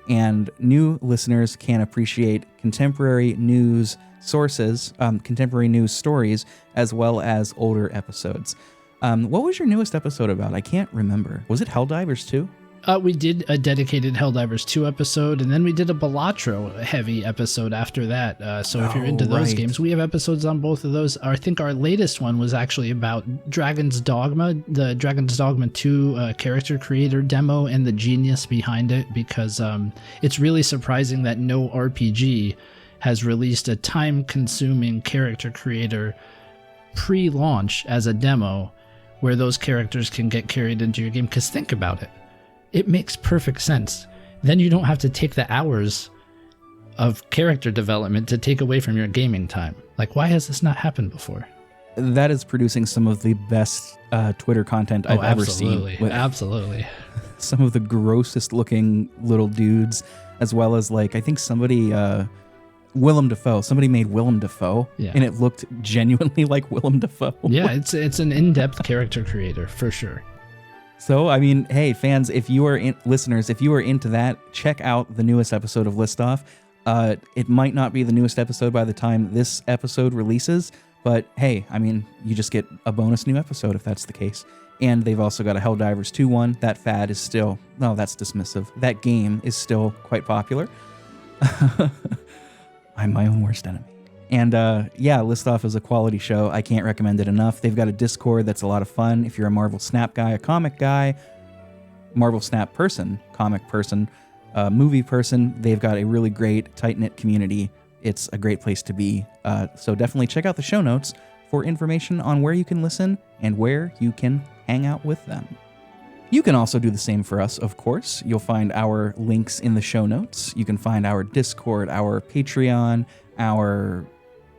and new listeners can appreciate contemporary news sources, contemporary news stories, as well as older episodes. What was your newest episode about? I can't remember. Was it Helldivers 2? We did a dedicated Helldivers 2 episode, and then we did a Balatro heavy episode after that. So if you're into those games, we have episodes on both of those. I think our latest one was actually about Dragon's Dogma, the Dragon's Dogma 2 character creator demo, and the genius behind it, because it's really surprising that no RPG has released a time-consuming character creator pre-launch as a demo where those characters can get carried into your game. Because think about it. It makes perfect sense. Then you don't have to take the hours of character development to take away from your gaming time. Like, why has this not happened before? That is producing some of the best Twitter content I've ever seen. Absolutely. Some of the grossest looking little dudes, as well as, like, I think somebody, Willem Dafoe. Somebody made Willem Dafoe, and it looked genuinely like Willem Dafoe. Yeah, it's an in-depth character creator, for sure. So, I mean, hey, fans, listeners, if you are into that, check out the newest episode of List Off. It might not be the newest episode by the time this episode releases, but hey, I mean, you just get a bonus new episode if that's the case. And they've also got a Helldivers 2 one. That fad is still, no, that's dismissive. That game is still quite popular. I'm my own worst enemy. And yeah, List Off is a quality show. I can't recommend it enough. They've got a Discord that's a lot of fun. If you're a Marvel Snap guy, a comic guy, Marvel Snap person, comic person, movie person, they've got a really great, tight-knit community. It's a great place to be. So definitely check out the show notes for information on where you can listen and where you can hang out with them. You can also do the same for us, of course. You'll find our links in the show notes. You can find our Discord, our Patreon, our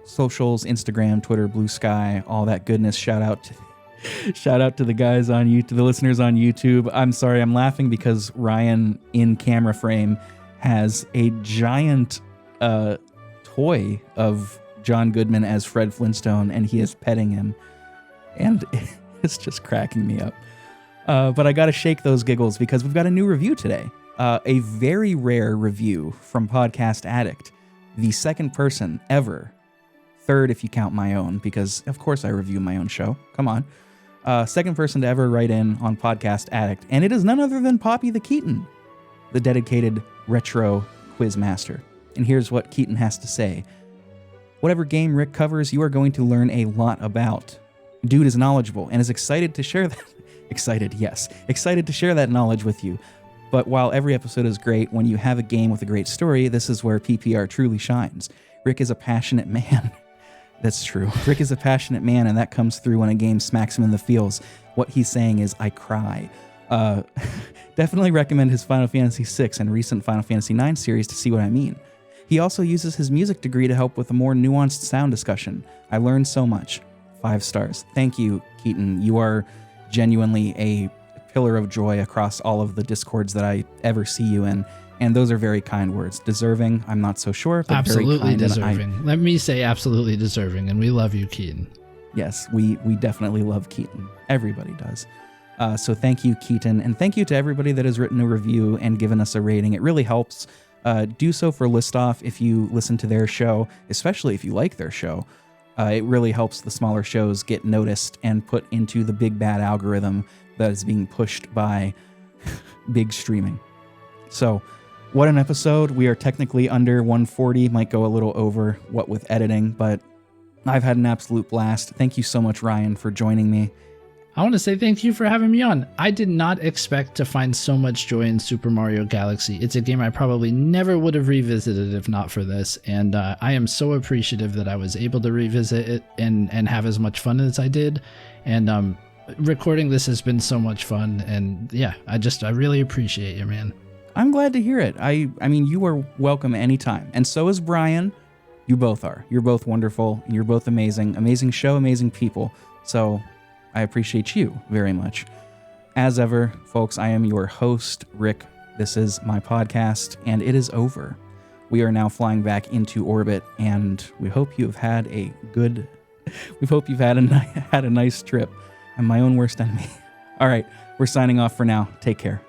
socials, Instagram, Twitter, Blue Sky, all that goodness. Shout out to the guys on YouTube, the listeners on YouTube. I'm sorry, I'm laughing because Ryan in camera frame has a giant toy of John Goodman as Fred Flintstone, and he is petting him, and it's just cracking me up. But I gotta shake those giggles because we've got a new review today. A very rare review from Podcast Addict, the second person ever, third if you count my own, because of course I review my own show. Come on. Second person to ever write in on Podcast Addict, and it is none other than Poppy the Keaton, the dedicated retro quiz master. And here's what Keaton has to say. Whatever game Rick covers, you are going to learn a lot about. Dude is knowledgeable and is excited to share that. Excited to share that knowledge with you. But while every episode is great, when you have a game with a great story, this is where PPR truly shines. Rick is a passionate man. That's true. Rick is a passionate man, and that comes through when a game smacks him in the feels. What he's saying is, I cry. Definitely recommend his Final Fantasy VI and recent Final Fantasy IX series to see what I mean. He also uses his music degree to help with a more nuanced sound discussion. I learned so much. 5 stars. Thank you, Keaton. You are genuinely a pillar of joy across all of the Discords that I ever see you in. And those are very kind words. Deserving, I'm not so sure, but absolutely very kind. Deserving. Let me say absolutely deserving, and we love you, Keaton. Yes, we definitely love Keaton. Everybody does. So thank you, Keaton, and thank you to everybody that has written a review and given us a rating. It really helps. Do so for List Off if you listen to their show, especially if you like their show. It really helps the smaller shows get noticed and put into the big bad algorithm that is being pushed by big streaming. So, what an episode. We are technically under 140, might go a little over, what with editing, but I've had an absolute blast. Thank you so much, Ryan, for joining me. I want to say thank you for having me on. I did not expect to find so much joy in Super Mario Galaxy. It's a game I probably never would have revisited if not for this, and I am so appreciative that I was able to revisit it and have as much fun as I did. And recording this has been so much fun, and yeah, I really appreciate you, man. I'm glad to hear it. I mean, you are welcome anytime, and so is Brian. You both are. You're both wonderful, and you're both amazing. Amazing show, amazing people. So I appreciate you very much. As ever, folks, I am your host, Rick. This is my podcast, and it is over. We are now flying back into orbit, and we hope you have had a nice trip. I'm my own worst enemy. All right, we're signing off for now. Take care.